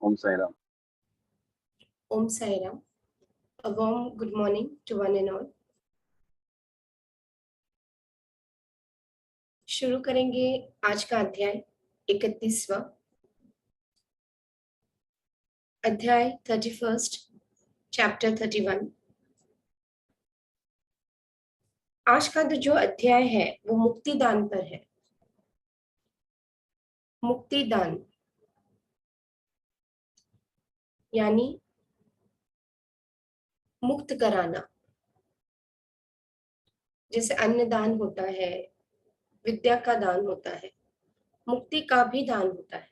Om Sai Ram. Om Sai Ram. A warm good morning to one and all. शुरू करेंगे आज का अध्याय 31वां अध्याय 31 चैप्टर 31। आज का जो अध्याय है वो मुक्तिदान पर है। मुक्तिदान यानी मुक्त कराना। जैसे अन्नदान होता है, विद्या का दान होता है, मुक्ति का भी दान होता है।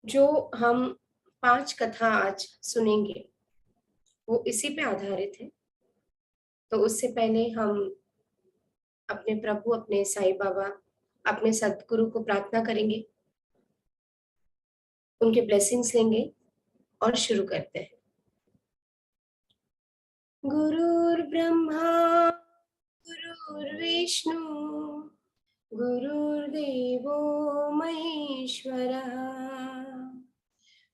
जो हम 5 कथा आज सुनेंगे वो इसी पे आधारित है। तो उससे पहले हम अपने प्रभु, अपने साईं बाबा, अपने सदगुरु को प्रार्थना करेंगे, उनके ब्लेसिंग्स लेंगे और शुरू करते हैं। गुरुर्ब्रह्मा गुरुर्विष्णु गुरुर्देवो महेश्वरः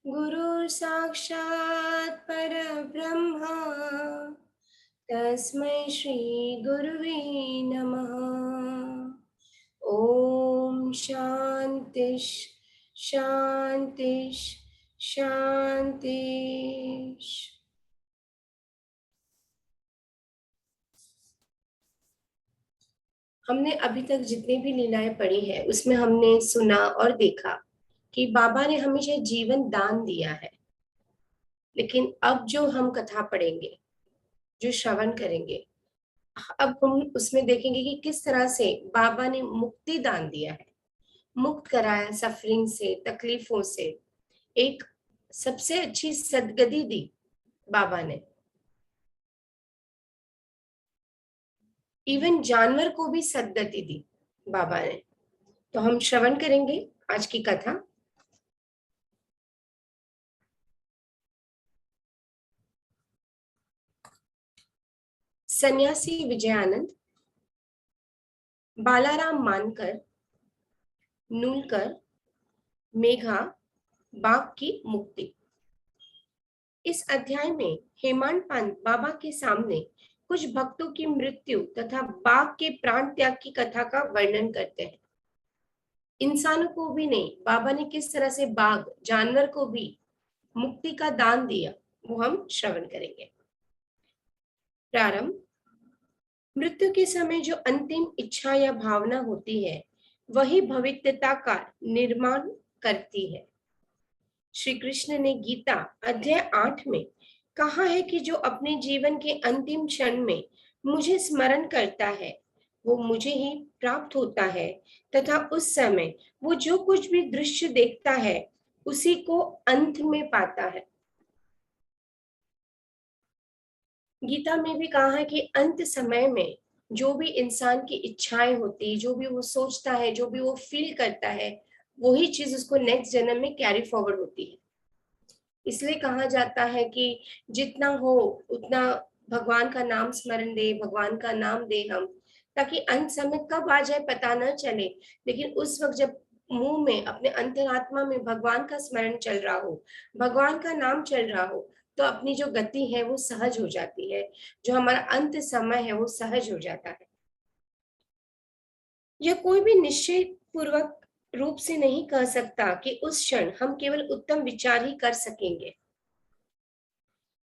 गुरुः साक्षात् परब्रह्मा तस्मै श्री गुरुवे नमः। ओम शांति शांति शांति। हमने अभी तक जितनी भी लीलाएं पढ़ी है उसमें हमने सुना और देखा कि बाबा ने हमेशा जीवन दान दिया है। लेकिन अब जो हम कथा पढ़ेंगे, जो श्रवण करेंगे, अब हम उसमें देखेंगे कि किस तरह से बाबा ने मुक्ति दान दिया है, मुक्त कराया सफरिंग से, तकलीफों से। एक सबसे अच्छी सदगति दी बाबा ने। इवन जानवर को भी सदगति दी बाबा ने। तो हम श्रवण करेंगे आज की कथा। सन्यासी विजयानंद, बालाराम मानकर, नूलकर, मेघा, बाघ की मुक्ति। इस अध्याय में हेमांड पंत बाबा के सामने कुछ भक्तों की मृत्यु तथा बाघ के प्राण त्याग की कथा का वर्णन करते हैं। इंसानों को भी नहीं, बाबा ने किस तरह से बाघ, जानवर को भी मुक्ति का दान दिया, वो हम श्रवण करेंगे। प्रारंभ। मृत्यु के समय जो अंतिम इच्छा या भावना होती है वही भविष्यता का निर्माण करती है। श्री कृष्ण ने गीता अध्याय 8 में कहा है कि जो अपने जीवन के अंतिम क्षण में मुझे स्मरण करता है वो मुझे ही प्राप्त होता है तथा उस समय वो जो कुछ भी दृश्य देखता है उसी को अंत में पाता है। गीता में भी कहा है कि अंत समय में जो भी इंसान की इच्छाएं होती, जो भी वो सोचता है, जो भी वो फील करता है, वही चीज उसको नेक्स्ट जन्म में कैरी फॉरवर्ड होती है। इसलिए कहा जाता है कि जितना हो उतना भगवान का नाम स्मरण दे, भगवान का नाम दे हम, ताकि अंत समय कब आ जाए पता न चले। लेकिन उस वक्त जब मुंह में, अपने अंतरात्मा में भगवान का स्मरण चल रहा हो, भगवान का नाम चल रहा हो, तो अपनी जो गति है वो सहज हो जाती है। जो हमारा अंत समय है वो सहज हो जाता है। यह कोई भी निश्चय पूर्वक रूप से नहीं कह सकता कि उस क्षण हम केवल उत्तम विचार ही कर सकेंगे।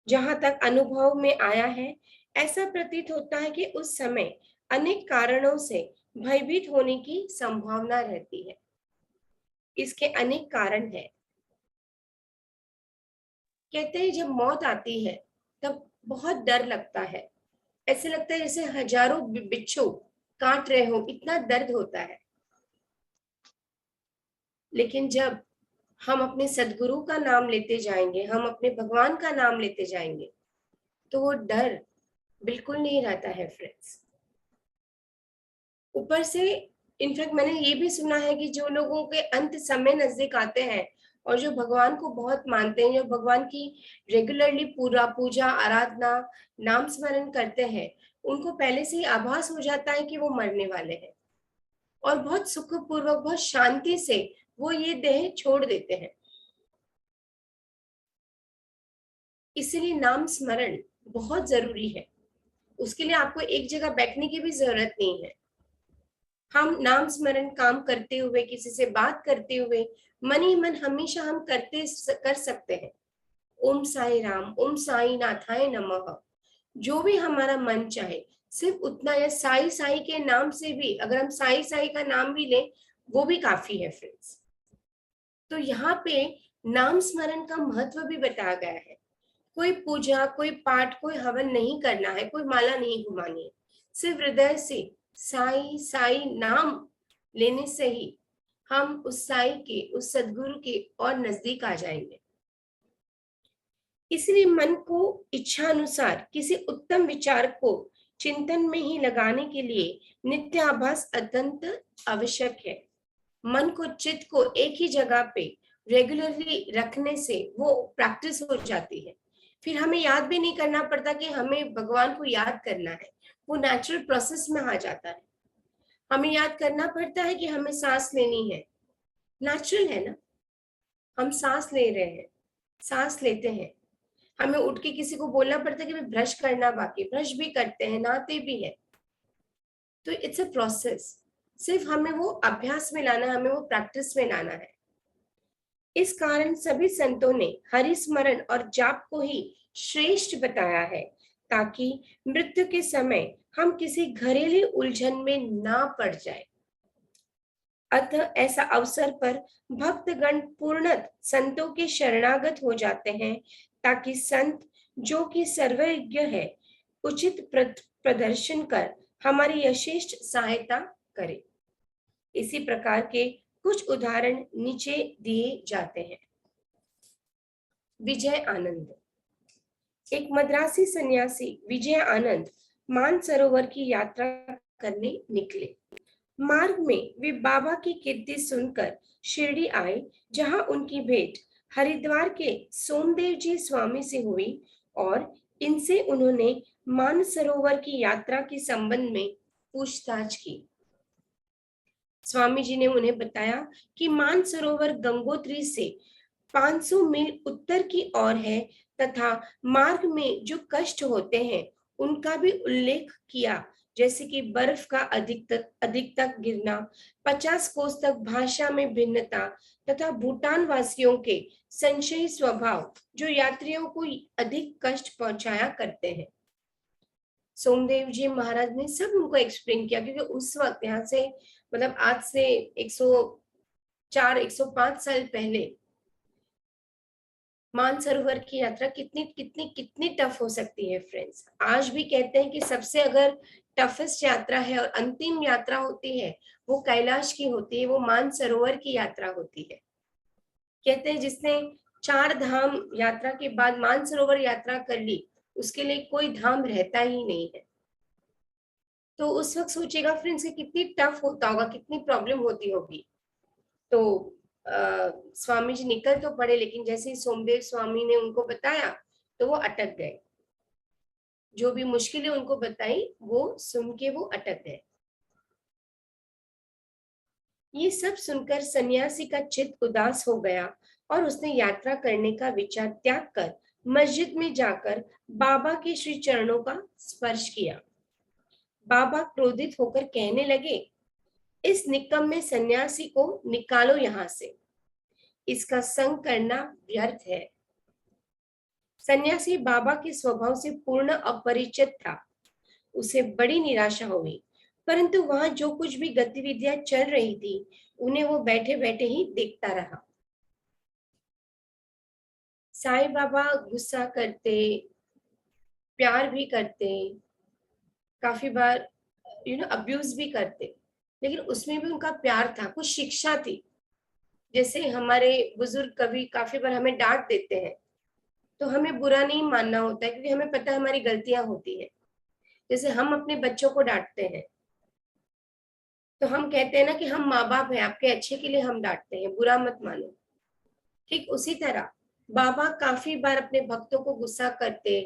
जहां तक अनुभव में आया है, ऐसा प्रतीत होता है कि उस समय अनेक कारणों से भयभीत होने की संभावना रहती है। इसके अनेक कारण हैं। कहते हैं जब मौत आती है तब बहुत डर लगता है। ऐसे लगता है जैसे हजारों बिच्छू काट रहे हो, इतना दर्द होता है। लेकिन जब हम अपने सदगुरु का नाम लेते जाएंगे, हम अपने भगवान का नाम लेते जाएंगे, तो वो डर बिल्कुल नहीं रहता है फ्रेंड्स। ऊपर से इनफैक्ट मैंने ये भी सुना है कि जो लोगों के अंत समय नजदीक आते हैं और जो भगवान को बहुत मानते हैं, जो भगवान की रेगुलरली पूरा पूजा आराधना नाम स्मरण करते हैं, उनको पहले से ही आभास हो जाता है कि वो मरने वाले हैं और बहुत सुखपूर्वक, बहुत शांति से वो ये देह छोड़ देते हैं। इसलिए नाम स्मरण बहुत जरूरी है। उसके लिए आपको एक जगह बैठने की भी जरूरत नहीं है। हम नाम स्मरण काम करते हुए, किसी से बात करते हुए, मन ही मन हमेशा हम कर सकते हैं। ओम साई राम, ओम साई नाथाय नमः। जो भी हमारा मन चाहे, सिर्फ उतना, या साई साई के नाम से भी, अगर हम साई साई का नाम भी लें, वो भी काफी है फ्रेंड्स। तो यहाँ पे नाम स्मरण का महत्व भी बताया गया है। कोई पूजा, कोई पाठ, कोई हवन नहीं करना है, कोई माला नहीं घुमानी है। सिर्फ हृदय से साई साई नाम लेने से ही हम उस साई के, उस सदगुरु के और नजदीक आ जाएंगे। इसलिए मन को इच्छा अनुसार किसी उत्तम विचार को चिंतन में ही लगाने के लिए नित्याभास अत्यंत आवश्यक है। मन को, चित्त को एक ही जगह पे रेगुलरली रखने से वो प्रैक्टिस हो जाती है। फिर हमें याद भी नहीं करना पड़ता कि हमें भगवान को याद करना है, वो नेचुरल प्रोसेस में आ जाता है। हमें याद करना पड़ता है कि हमें सांस लेनी है, नेचुरल है ना। हम सांस ले रहे हैं, सांस लेते हैं। हमें उठ के किसी को बोलना पड़ता है कि ब्रश करना, बाकी ब्रश भी करते हैं, नहाते भी हैं। तो इट्स अ प्रोसेस। सिर्फ हमें वो अभ्यास में लाना है, हमें वो प्रैक्टिस में लाना है। इस कारण सभी संतों ने हरि स्मरण और जाप को ही श्रेष्ठ बताया है, ताकि मृत्यु के समय हम किसी घरेलू उलझन में ना पड़ जाए। अतः ऐसा अवसर पर भक्तगण पूर्णत संतों के शरणागत हो जाते हैं, ताकि संत, जो कि सर्वज्ञ है, उचित प्रदर्शन कर हमारी यथेष्ट सहायता करे। इसी प्रकार के कुछ उदाहरण नीचे दिए जाते हैं। विजय आनंद। एक मद्रासी सन्यासी विजय आनंद मानसरोवर की यात्रा करने निकले। मार्ग में वे बाबा की कीर्ति सुनकर शिरडी आए, जहां उनकी भेंट हरिद्वार के सोमदेव जी स्वामी से हुई और इनसे उन्होंने मानसरोवर की यात्रा के संबंध में पूछताछ की। स्वामी जी ने उन्हें बताया कि मानसरोवर गंगोत्री से 500 मील उत्तर की ओर है, तथा मार्ग में जो कष्ट होते हैं उनका भी उल्लेख किया, जैसे कि बर्फ का अधिक तक गिरना, 50 कोस तक भाषा में भिन्नता, तथा भूटान वासियों के संशयी स्वभाव, जो यात्रियों को अधिक कष्ट पहुंचाया करते हैं। सोमदेव जी महाराज ने सब उनको एक्सप्लेन किया, क्योंकि उस वक्त यहाँ से, मतलब आज से 104 105 साल पहले मानसरोवर की यात्रा कितनी कितनी कितनी टफ हो सकती है फ्रेंड्स। आज भी कहते हैं कि सबसे अगर टफेस्ट यात्रा है और अंतिम यात्रा होती है, वो कैलाश की होती है, वो मानसरोवर की यात्रा होती है। कहते हैं जिसने 4 धाम यात्रा के बाद मानसरोवर यात्रा कर ली, उसके लिए कोई धाम रहता ही नहीं है। तो उस वक्त सोचेगा फ्रेंड्स कि कितनी टफ होता होगा, कितनी प्रॉब्लम होती होगी। तो स्वामी जी निकल तो पड़े, लेकिन जैसे ही सोमदेव स्वामी ने उनको बताया तो वो अटक गए। जो भी मुश्किलें उनको बताई, वो सुन के वो अटक गए। ये सब सुनकर सन्यासी का चित्त उदास हो गया और उसने यात्रा करने का विचार त्याग कर मस्जिद में जाकर बाबा के श्री चरणों का स्पर्श किया। बाबा क्रोधित होकर कहने लगे, इस निकम्मे सन्यासी को निकालो यहाँ से, इसका संग करना व्यर्थ है। सन्यासी बाबा के स्वभाव से पूर्ण अपरिचित था। उसे बड़ी निराशा हुई, परंतु वहां जो कुछ भी गतिविधियां चल रही थी, उन्हें वो बैठे बैठे ही देखता रहा। साईं बाबा गुस्सा करते, प्यार भी करते, काफी बार अब्यूज भी करते, लेकिन उसमें भी उनका प्यार था, कुछ शिक्षा थी। जैसे हमारे बुजुर्ग कभी काफी बार हमें डांट देते हैं, तो हमें बुरा नहीं मानना होता है, क्योंकि हमें पता है हमारी गलतियां होती है। जैसे हम अपने बच्चों को डांटते हैं, तो हम कहते हैं ना कि हम माँ बाप हैं, आपके अच्छे के लिए हम डांटते हैं, बुरा मत मानो। ठीक उसी तरह बाबा काफी बार अपने भक्तों को गुस्सा करते,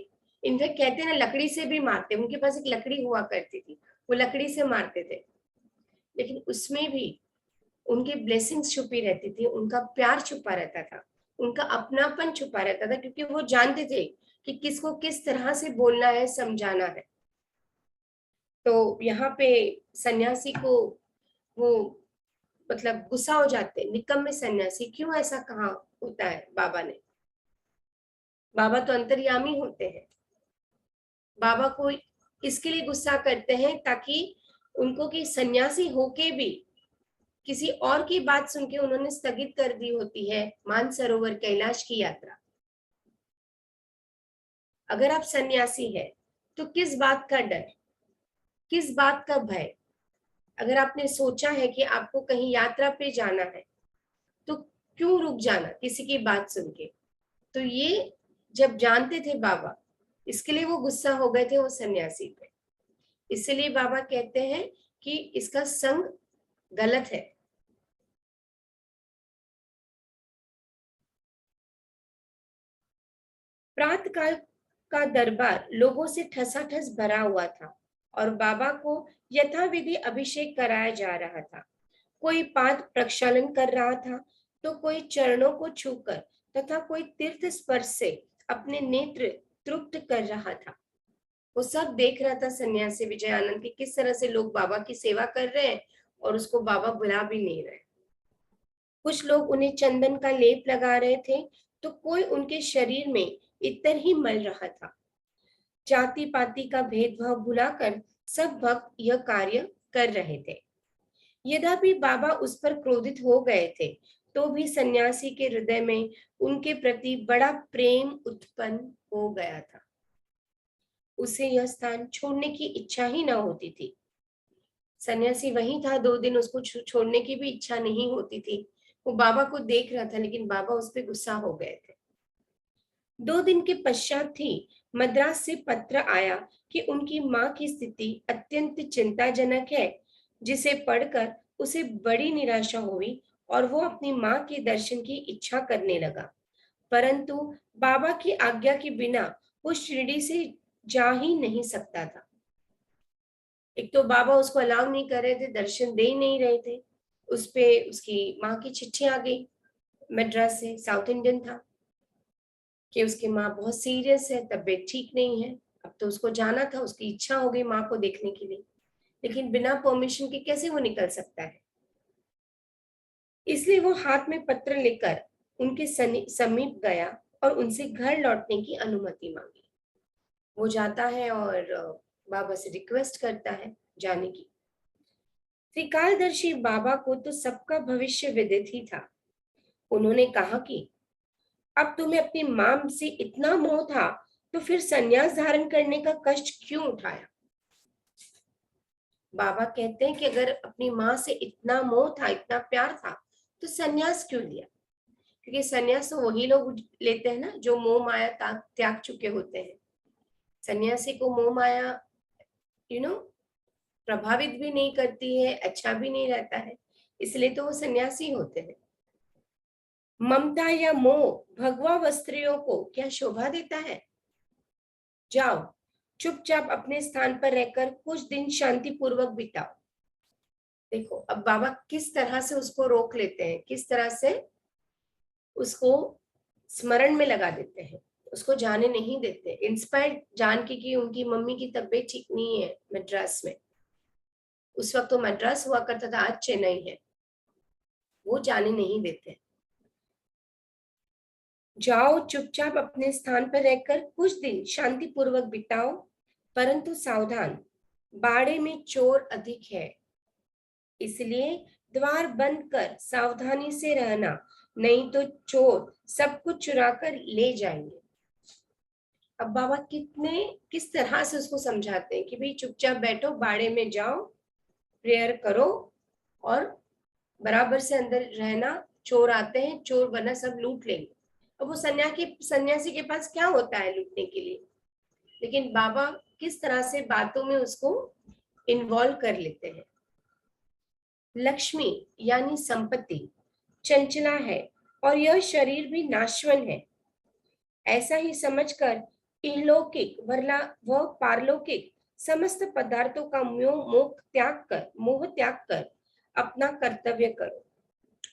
इनफैक्ट कहते हैं ना लकड़ी से भी मारते। उनके पास एक लकड़ी हुआ करती थी, वो लकड़ी से मारते थे। लेकिन उसमें भी उनकी ब्लेसिंग्स छुपी रहती थी, उनका प्यार छुपा रहता था, उनका अपनापन छुपा रहता था, क्योंकि वो जानते थे कि किसको किस तरह से बोलना है, समझाना है। तो यहाँ पे सन्यासी को वो मतलब गुस्सा हो जाते हैं, निकम्मे सन्यासी, क्यों ऐसा कहा होता है बाबा ने? बाबा तो अंतर्यामी होते हैं। बाबा को इसके लिए गुस्सा करते हैं ताकि उनको कि सन्यासी होके भी किसी और की बात सुन के उन्होंने स्थगित कर दी होती है मानसरोवर कैलाश की यात्रा। अगर आप सन्यासी है तो किस बात का डर, किस बात का भय? अगर आपने सोचा है कि आपको कहीं यात्रा पे जाना है तो क्यों रुक जाना किसी की बात सुन के? तो ये जब जानते थे बाबा, इसके लिए वो गुस्सा हो गए थे वो सन्यासी पे। इसलिए बाबा कहते हैं कि इसका संग गलत है। प्रातःकाल का दरबार लोगों से ठसाठस भरा हुआ था और बाबा को यथाविधि अभिषेक कराया जा रहा था। कोई पाद प्रक्षालन कर रहा था, तो कोई चरणों को छूकर तथा कोई तीर्थ स्पर्श से अपने नेत्र तृप्त कर रहा था। वो सब देख रहा था सन्यासी विजयानंद की किस तरह से लोग बाबा की सेवा कर रहे हैं और उसको बाबा बुला भी नहीं रहे। कुछ लोग उन्हें चंदन का लेप लगा रहे थे, तो कोई उनके शरीर में इत्र ही मल रहा था। जाति पाति का भेदभाव भुलाकर सब भक्त यह कार्य कर रहे थे। यद्यपि बाबा उस पर क्रोधित हो गए थे, तो भी सन्यासी के हृदय में उनके प्रति बड़ा प्रेम उत्पन्न हो गया था। उसे यह स्थान छोड़ने की इच्छा ही न होती थी। सन्यासी वहीं था 2 दिन, उसको छोड़ने की भी इच्छा नहीं होती थी। वो बाबा को देख रहा था, लेकिन बाबा उस पर गुस्सा हो गए थे। 2 दिन के पश्चात ही मद्रास से पत्र आया कि उनकी माँ की स्थिति अत्यंत चिंताजनक है, जिसे पढ़कर उसे बड़ी निराशा हुई और वो अपनी माँ के दर्शन की इच्छा करने लगा। परंतु बाबा की आज्ञा के बिना वो शिरडी से जा ही नहीं सकता था। एक तो बाबा उसको अलाउ नहीं कर रहे थे, दर्शन दे ही नहीं रहे थे। उस पे उसकी माँ की चिट्ठी आ गई मद्रास से, साउथ इंडियन था, कि उसकी माँ बहुत सीरियस है, तबीयत ठीक नहीं है। अब तो उसको जाना था, उसकी इच्छा हो गई माँ को देखने के लिए, लेकिन बिना परमिशन के कैसे वो निकल सकता है? इसलिए वो हाथ में पत्र लेकर उनके समीप गया और उनसे घर लौटने की अनुमति मांगी। वो जाता है और बाबा से रिक्वेस्ट करता है जाने की। त्रिकालदर्शी बाबा को तो सबका भविष्य विदित ही था। उन्होंने कहा कि अब तुम्हें अपनी मां से इतना मोह था, तो फिर संन्यास धारण करने का कष्ट क्यों उठाया? बाबा कहते हैं कि अगर अपनी माँ से इतना मोह था, इतना प्यार था, तो संन्यास क्यों लिया? क्योंकि संन्यास तो वही लोग लेते हैं ना जो मोह माया त्याग चुके होते हैं। सन्यासी को मोह माया प्रभावित भी नहीं करती है, अच्छा भी नहीं रहता है, इसलिए तो वो सन्यासी होते हैं। ममता या मोह भगवा वस्त्रियों को क्या शोभा देता है? जाओ, चुपचाप अपने स्थान पर रहकर कुछ दिन शांतिपूर्वक बिताओ। देखो अब बाबा किस तरह से उसको रोक लेते हैं, किस तरह से उसको स्मरण में लगा देते हैं, उसको जाने नहीं देते। इंस्पायर्ड जान के कि उनकी मम्मी की तबीयत ठीक नहीं है मद्रास में, उस वक्त तो मद्रास हुआ करता था, आज चेन्नई है, वो जाने नहीं देते। जाओ, चुपचाप अपने स्थान पर रहकर कुछ दिन शांतिपूर्वक बिताओ, परंतु सावधान, बाड़े में चोर अधिक है, इसलिए द्वार बंद कर सावधानी से रहना, नहीं तो चोर सब कुछ चुरा कर ले जाएंगे। अब बाबा किस तरह से उसको समझाते हैं कि भाई चुपचाप बैठो, बाड़े में जाओ, प्रेयर करो और बराबर से अंदर रहना, चोर आते हैं, चोर बना सब लूट लेंगे। अब वो सन्यासी के पास क्या होता है लूटने के लिए? लेकिन बाबा किस तरह से बातों में उसको इन्वॉल्व कर लेते हैं। लक्ष्मी यानी संपत्ति चंचला है और यह शरीर भी नाशवन है, ऐसा ही समझकर इहलौकिक वरना व पारलौकिक समस्त पदार्थों का मोह त्याग कर अपना कर्तव्य करो।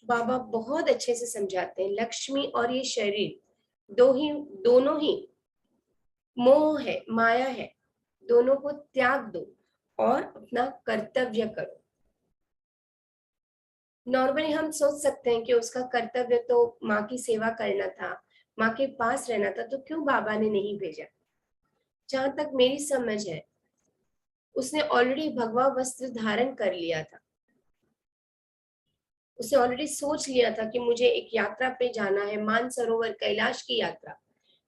बाबा बहुत अच्छे से समझाते हैं, लक्ष्मी और ये शरीर दोनों ही मोह है, माया है, दोनों को त्याग दो और अपना कर्तव्य करो। नॉर्मली हम सोच सकते हैं कि उसका कर्तव्य तो माँ की सेवा करना था, माँ के पास रहना था, तो क्यों बाबा ने नहीं भेजा। जहां तक मेरी समझ है, उसने ऑलरेडी भगवा वस्त्र धारण कर लिया था, उसने ऑलरेडी सोच लिया था कि मुझे एक यात्रा पे जाना है, मानसरोवर कैलाश की यात्रा,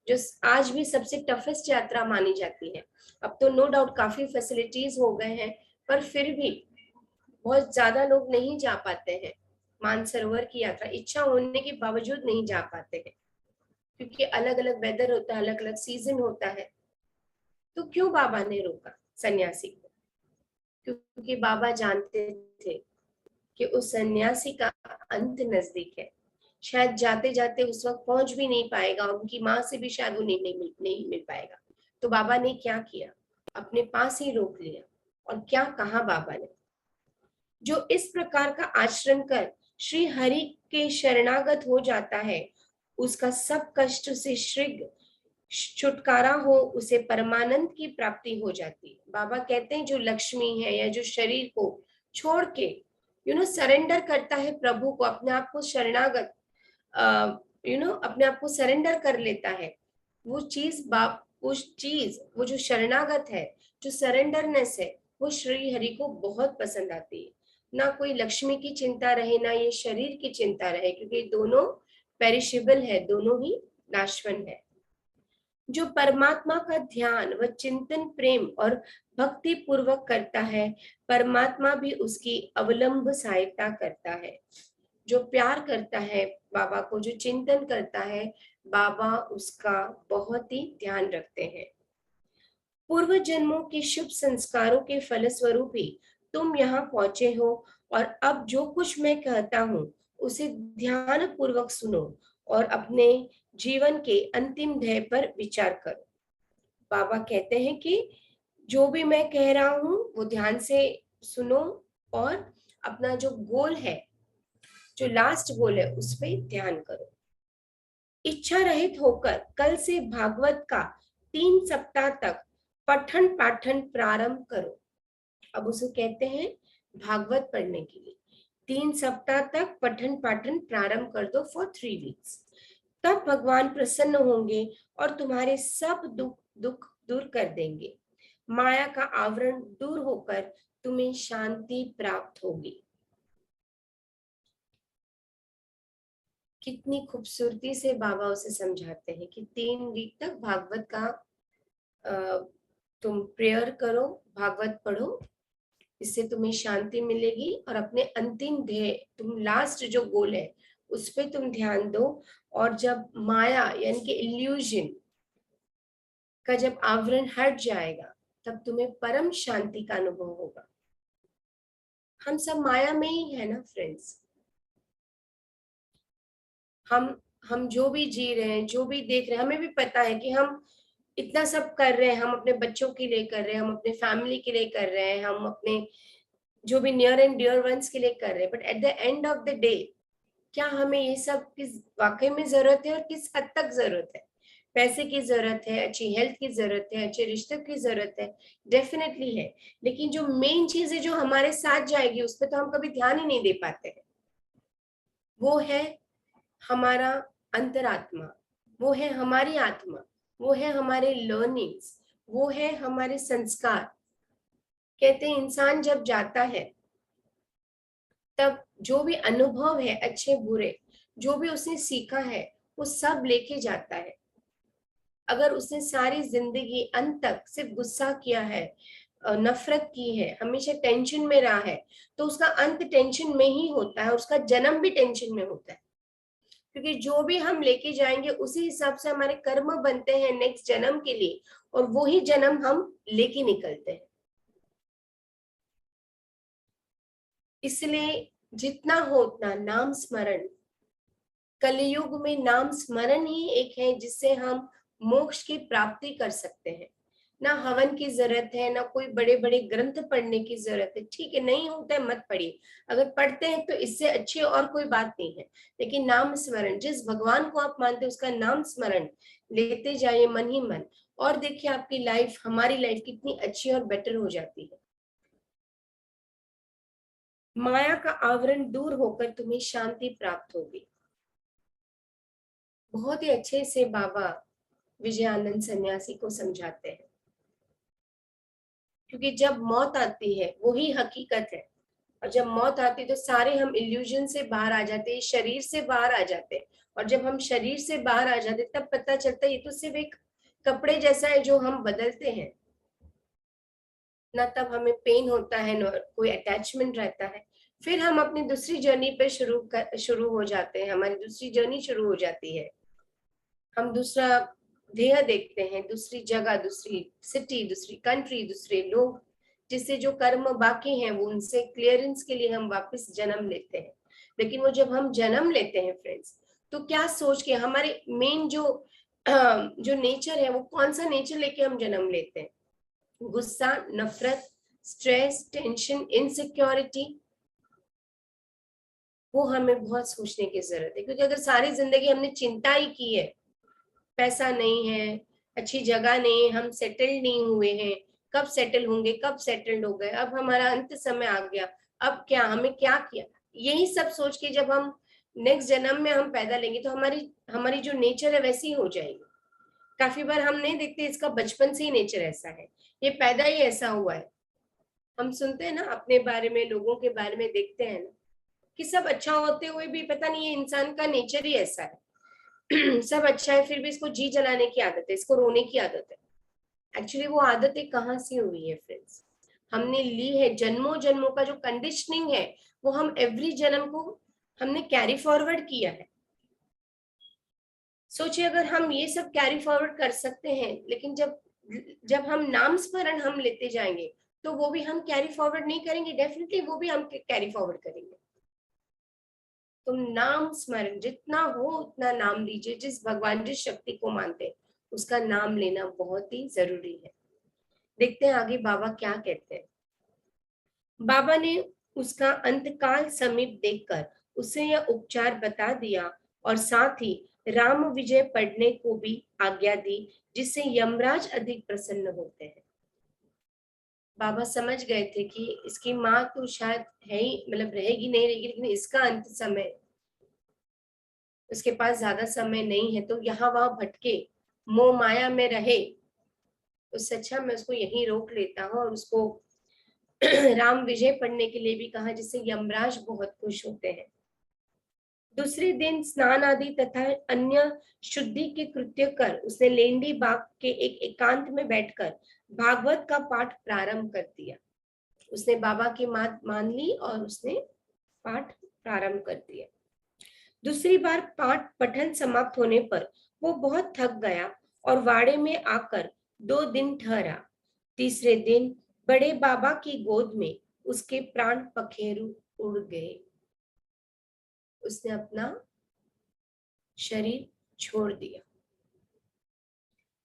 जो आज भी सबसे टफेस्ट यात्रा मानी जाती है। अब तो नो डाउट काफी फैसिलिटीज हो गए हैं, पर फिर भी बहुत ज्यादा लोग नहीं जा पाते हैं। मानसरोवर की यात्रा इच्छा होने के बावजूद नहीं जा पाते हैं, क्योंकि अलग अलग वेदर होता है, अलग अलग सीजन होता है। तो क्यों बाबा ने रोका सन्यासी को? क्योंकि बाबा जानते थे कि उस सन्यासी का अंत नजदीक है, शायद जाते जाते उस वक्त पहुंच भी नहीं पाएगा, और उनकी माँ से भी शायद वो नहीं मिल पाएगा। तो बाबा ने क्या किया, अपने पास ही रोक लिया। और क्या कहा बाबा ने, जो इस प्रकार का आचरण कर श्री हरि के शरणागत हो जाता है, उसका सब कष्ट से शीघ्र छुटकारा हो, उसे परमानंद की प्राप्ति हो जाती है। बाबा कहते हैं जो लक्ष्मी है या जो शरीर को छोड़ के सरेंडर करता है प्रभु को, अपने आप को शरणागत अपने आप को सरेंडर कर लेता है, वो चीज वो जो शरणागत है, जो सरेंडरनेस है, वो श्री हरि को बहुत पसंद आती है। ना कोई लक्ष्मी की चिंता रहे, ना ये शरीर की चिंता रहे, क्योंकि दोनों पेरिशेबल है, दोनों ही नाशवन है। जो परमात्मा का ध्यान व चिंतन प्रेम और भक्ति पूर्वक करता है, परमात्मा भी उसकी अवलंब सहायता करता है। जो प्यार करता है बाबा को, जो चिंतन करता है, बाबा उसका बहुत ही ध्यान रखते हैं। पूर्व जन्मों के शुभ संस्कारों के फलस्वरूप ही तुम यहाँ पहुंचे हो, और अब जो कुछ मैं कहता हूँ उसे ध्यान पूर्वक सुनो और अपने जीवन के अंतिम ध्येय पर विचार करो। बाबा कहते हैं कि जो भी मैं कह रहा हूँ वो ध्यान से सुनो, और अपना जो गोल है, जो लास्ट गोल है, उस पर ध्यान करो। इच्छा रहित होकर कल से भागवत का 3 सप्ताह तक पठन पाठन प्रारंभ करो। अब उसे कहते हैं भागवत पढ़ने के लिए 3 सप्ताह तक पठन पाठन प्रारंभ कर दो, फॉर 3 वीक्स। तब भगवान प्रसन्न होंगे और तुम्हारे सब दुख दुख दूर कर देंगे। माया का आवरण दूर होकर तुम्हें शांति प्राप्त होगी। कितनी खूबसूरती से बाबा उसे समझाते हैं कि 3 वीक तक भागवत का तुम प्रेयर करो, भागवत पढ़ो, इससे तुम्हें शांति मिलेगी, और अपने अंतिम ध्येय, तुम लास्ट जो गोल है उस पे तुम ध्यान दो। और जब माया यानी कि इल्यूजन का जब आवरण हट जाएगा, तब तुम्हें परम शांति का अनुभव होगा। हम सब माया में ही है ना फ्रेंड्स। हम हम जो भी जी रहे हैं, जो भी देख रहे हैं, हमें भी पता है कि हम इतना सब कर रहे हैं, हम अपने बच्चों के लिए कर रहे हैं, हम अपने फैमिली के लिए कर रहे हैं, हम अपने जो भी नियर एंड डियर वंस के लिए कर रहे हैं, but at the end of the day क्या हमें ये सब किस वाकई में जरूरत है, और किस हद तक जरूरत है। पैसे की जरूरत है, अच्छी हेल्थ की जरूरत है, अच्छे रिश्ते की जरूरत है, डेफिनेटली है। लेकिन जो मेन चीज है जो हमारे साथ जाएगी, उस पर तो हम कभी ध्यान ही नहीं दे पाते हैं। वो है हमारा अंतरात्मा, वो है हमारी आत्मा, वो है हमारे लर्निंग्स, वो है हमारे संस्कार। कहते हैं इंसान जब जाता है, तब जो भी अनुभव है, अच्छे बुरे, जो भी उसने सीखा है, वो सब लेके जाता है। अगर उसने सारी जिंदगी अंत तक सिर्फ गुस्सा किया है, नफरत की है, हमेशा टेंशन में रहा है, तो उसका अंत टेंशन में ही होता है, उसका जन्म भी टेंशन में होता है। क्योंकि जो भी हम लेके जाएंगे उसी हिसाब से हमारे कर्म बनते हैं नेक्स्ट जन्म के लिए, और वो ही जन्म हम लेके निकलते हैं। इसलिए जितना हो उतना नाम स्मरण, कलयुग में नाम स्मरण ही एक है जिससे हम मोक्ष की प्राप्ति कर सकते हैं। ना हवन की जरूरत है, ना कोई बड़े बड़े ग्रंथ पढ़ने की जरूरत है। ठीक है, नहीं होता है मत पढ़िए, अगर पढ़ते हैं तो इससे अच्छी और कोई बात नहीं है। लेकिन नाम स्मरण, जिस भगवान को आप मानते हैं उसका नाम स्मरण लेते जाइए मन ही मन, और देखिए आपकी लाइफ, हमारी लाइफ कितनी अच्छी और बेटर हो जाती है। माया का आवरण दूर होकर तुम्हें शांति प्राप्त होगी। बहुत ही अच्छे से बाबा विजयानंद सन्यासी को समझाते हैं, क्योंकि जब मौत आती है वही हकीकत है। और जब मौत आती है तो सारे हम इल्यूजन से बाहर आ जाते हैं, शरीर से बाहर आ जाते हैं। और जब हम शरीर से बाहर आ जाते हैं तब पता चलता है ये तो सिर्फ एक कपड़े जैसा है जो हम बदलते हैं। ना तब हमें पेन होता है, ना कोई अटैचमेंट रहता है। फिर हम अपनी दूसरी जर्नी पे शुरू हो जाते हैं, हमारी दूसरी जर्नी शुरू हो जाती है। हम दूसरा ध्येय देखते हैं, दूसरी जगह, दूसरी सिटी, दूसरी कंट्री, दूसरे लोग, जिससे जो कर्म बाकी हैं वो उनसे क्लियरेंस के लिए हम वापस जन्म लेते हैं। लेकिन वो जब हम जन्म लेते हैं फ्रेंड्स, तो क्या सोच के, हमारे मेन जो नेचर है वो कौन सा नेचर लेके हम जन्म लेते हैं? गुस्सा, नफरत, स्ट्रेस, टेंशन, इनसिक्योरिटी। वो हमें बहुत सोचने की जरूरत है, क्योंकि अगर सारी जिंदगी हमने चिंता ही की है, पैसा नहीं है, अच्छी जगह नहीं है, हम सेटल नहीं हुए हैं, कब सेटल होंगे, कब सेटल्ड हो गए, अब हमारा अंत समय आ गया, अब क्या, हमें क्या किया, यही सब सोच के जब हम नेक्स्ट जन्म में हम पैदा लेंगे तो हमारी हमारी जो नेचर है वैसी ही हो जाएगी। काफी बार हम नहीं देखते इसका बचपन से ही नेचर ऐसा है, ये पैदा ही ऐसा हुआ है। हम सुनते हैं ना अपने बारे में, लोगों के बारे में देखते हैं ना, कि सब अच्छा होते हुए भी पता नहीं ये इंसान का नेचर ही ऐसा है। सब अच्छा है फिर भी इसको जी जलाने की आदत है, इसको रोने की आदत है। एक्चुअली वो आदतें कहाँ से हुई है फ्रेंड्स? हमने ली है, जन्मों जन्मों का जो कंडीशनिंग है वो हम एवरी जन्म को हमने कैरी फॉरवर्ड किया है। सोचिए अगर हम ये सब कैरी फॉरवर्ड कर सकते हैं, लेकिन जब जब हम नाम स्मरण हम लेते जाएंगे तो वो भी हम कैरी फॉरवर्ड नहीं करेंगे, डेफिनेटली वो भी हम कैरी फॉरवर्ड करेंगे। तुम नाम स्मरण जितना हो उतना नाम लीजिए, जिस भगवान, जिस शक्ति को मानते हैं उसका नाम लेना बहुत ही जरूरी है। देखते हैं आगे बाबा क्या कहते हैं। बाबा ने उसका अंतकाल समीप देखकर उसे यह उपचार बता दिया और साथ ही राम विजय पढ़ने को भी आज्ञा दी, जिससे यमराज अधिक प्रसन्न होते हैं। बाबा समझ गए थे कि इसकी माँ तो शायद है ही, मतलब रहेगी नहीं रहेगी, लेकिन इसका अंत समय, उसके पास ज्यादा समय नहीं है, तो यहाँ वहां भटके, मोह माया में रहे, उससे अच्छा मैं उसको यहीं रोक लेता हूँ। और उसको राम विजय पढ़ने के लिए भी कहा, जिससे यमराज बहुत खुश होते हैं। दूसरे दिन स्नान आदि तथा अन्य शुद्धि के कृत्य कर उसने लेंडी बाग के एक एकांत में बैठकर भागवत का पाठ प्रारंभ कर दिया। उसने बाबा की बात मान ली और उसने पाठ प्रारंभ कर दिया। दूसरी बार पाठ पठन समाप्त होने पर वो बहुत थक गया और वाड़े में आकर 2 दिन ठहरा। तीसरे दिन बड़े बाबा की गोद में उसके प्राण पखेरु उड़ गए। उसने अपना शरीर छोड़ दिया।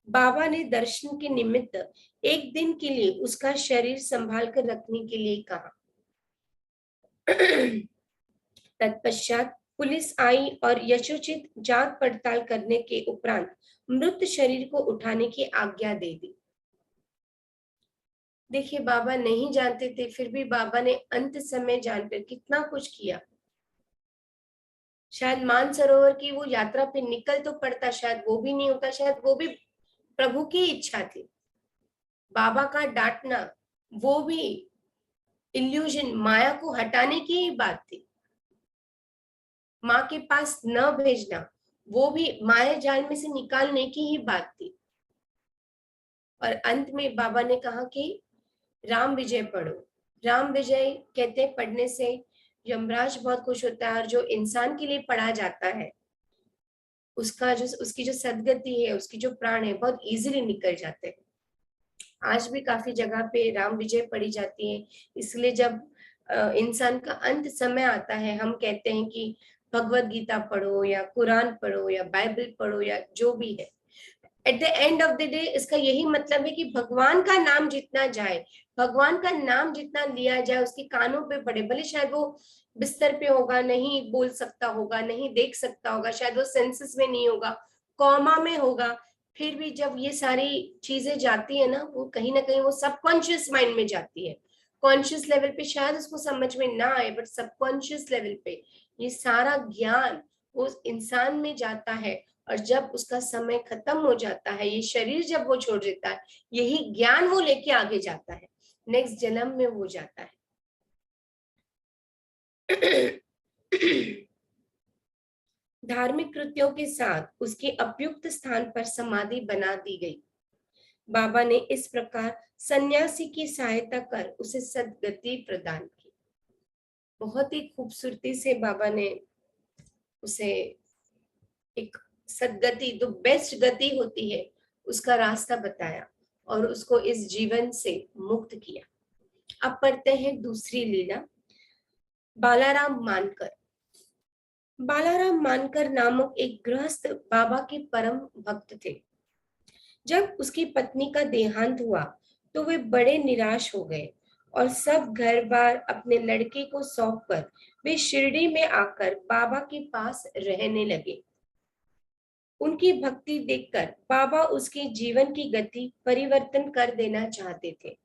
बाबा ने दर्शन के निमित्त एक दिन के लिए उसका शरीर संभाल कर रखने के लिए कहा। तत्पश्चात पुलिस आई और यशोचित जांच पड़ताल करने के उपरांत मृत शरीर को उठाने की आज्ञा दे दी। देखिए बाबा नहीं जानते थे, फिर भी बाबा ने अंत समय जानकर कितना कुछ किया। शायद मानसरोवर की वो यात्रा पे निकल तो पड़ता, शायद वो भी नहीं होता, शायद वो भी प्रभु की इच्छा थी। बाबा का डांटना वो भी इल्यूजन, माया को हटाने की ही बात थी। माँ के पास न भेजना वो भी माया जाल में से निकालने की ही बात थी। और अंत में बाबा ने कहा कि राम विजय पढ़ो। राम विजय कहते हैं पढ़ने से यमराज बहुत खुश होता है, और जो इंसान के लिए पढ़ा जाता है उसकी जो सदगति है, उसकी जो प्राण है बहुत इजीली निकल जाते हैं। आज भी काफी जगह पे राम विजय पढ़ी जाती है। इसलिए जब इंसान का अंत समय आता है, हम कहते हैं कि भगवत गीता पढ़ो या कुरान पढ़ो या बाइबल पढ़ो या जो भी है, at the end of the day इसका यही मतलब है कि भगवान का नाम जितना जाए, भगवान का नाम जितना लिया जाए, उसके कानों पे पड़े, भले शायद वो बिस्तर पे होगा, नहीं बोल सकता होगा, नहीं देख सकता होगा, शायद वो सेंसेस में नहीं होगा, कॉमा में होगा, फिर भी जब ये सारी चीजें जाती है ना, वो कहीं ना कहीं वो सबकॉन्शियस माइंड में जाती है। कॉन्शियस लेवल पे शायद उसको समझ में ना आए, बट सबकॉन्शियस लेवल पे ये सारा ज्ञान उस इंसान में जाता है। और जब उसका समय खत्म हो जाता है, ये शरीर जब वो छोड़ देता है, यही ज्ञान वो लेके आगे जाता है, नेक्स्ट जन्म में वो जाता है। धार्मिक कृत्यों के साथ उसके उपयुक्त स्थान पर समाधि बना दी गई। बाबा ने इस प्रकार सन्यासी की सहायता कर उसे सद्गति प्रदान की। बहुत ही खूबसूरती से बाबा ने उसे एक सद्गति, जो बेस्ट गति होती है, उसका रास्ता बताया और उसको इस जीवन से मुक्त किया। अब पढ़ते हैं दूसरी लीला। बालाराम मानकर। बालाराम मानकर नामक एक गृहस्थ बाबा के परम भक्त थे। जब उसकी पत्नी का देहांत हुआ तो वे बड़े निराश हो गए और सब घर बार अपने लड़के को सौंपकर वे शिरडी में आकर बाबा के पास रहने लगे। उनकी भक्ति देखकर बाबा उसके जीवन की गति परिवर्तन कर देना चाहते थे,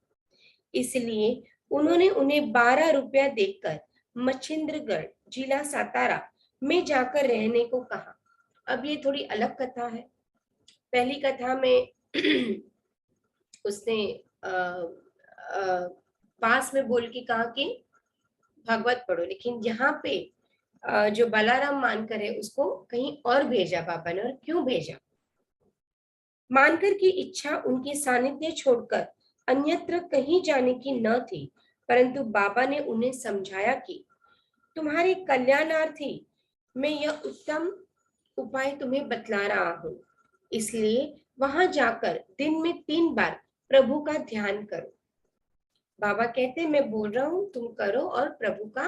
इसलिए उन्होंने उन्हें 12 रुपया देकर मच्छिंद्रगढ़, जिला सातारा में जाकर रहने को कहा। अब ये थोड़ी अलग कथा है। पहली कथा में उसने पास में बोल के कहा कि भागवत पढ़ो, लेकिन यहाँ पे जो बालाराम मानकर है उसको कहीं और भेजा बाबा ने। और क्यों भेजा? मानकर की इच्छा उनकी सानिध्य छोड़कर अन्यत्र कहीं जाने की न थी, परंतु बाबा ने उन्हें समझाया कि तुम्हारे कल्याणार्थी मैं यह उत्तम उपाय तुम्हें बतला रहा हूँ, इसलिए वहां जाकर दिन में 3 बार प्रभु का ध्यान करो। बाबा कहते मैं बोल रहा हूँ, तुम करो और प्रभु का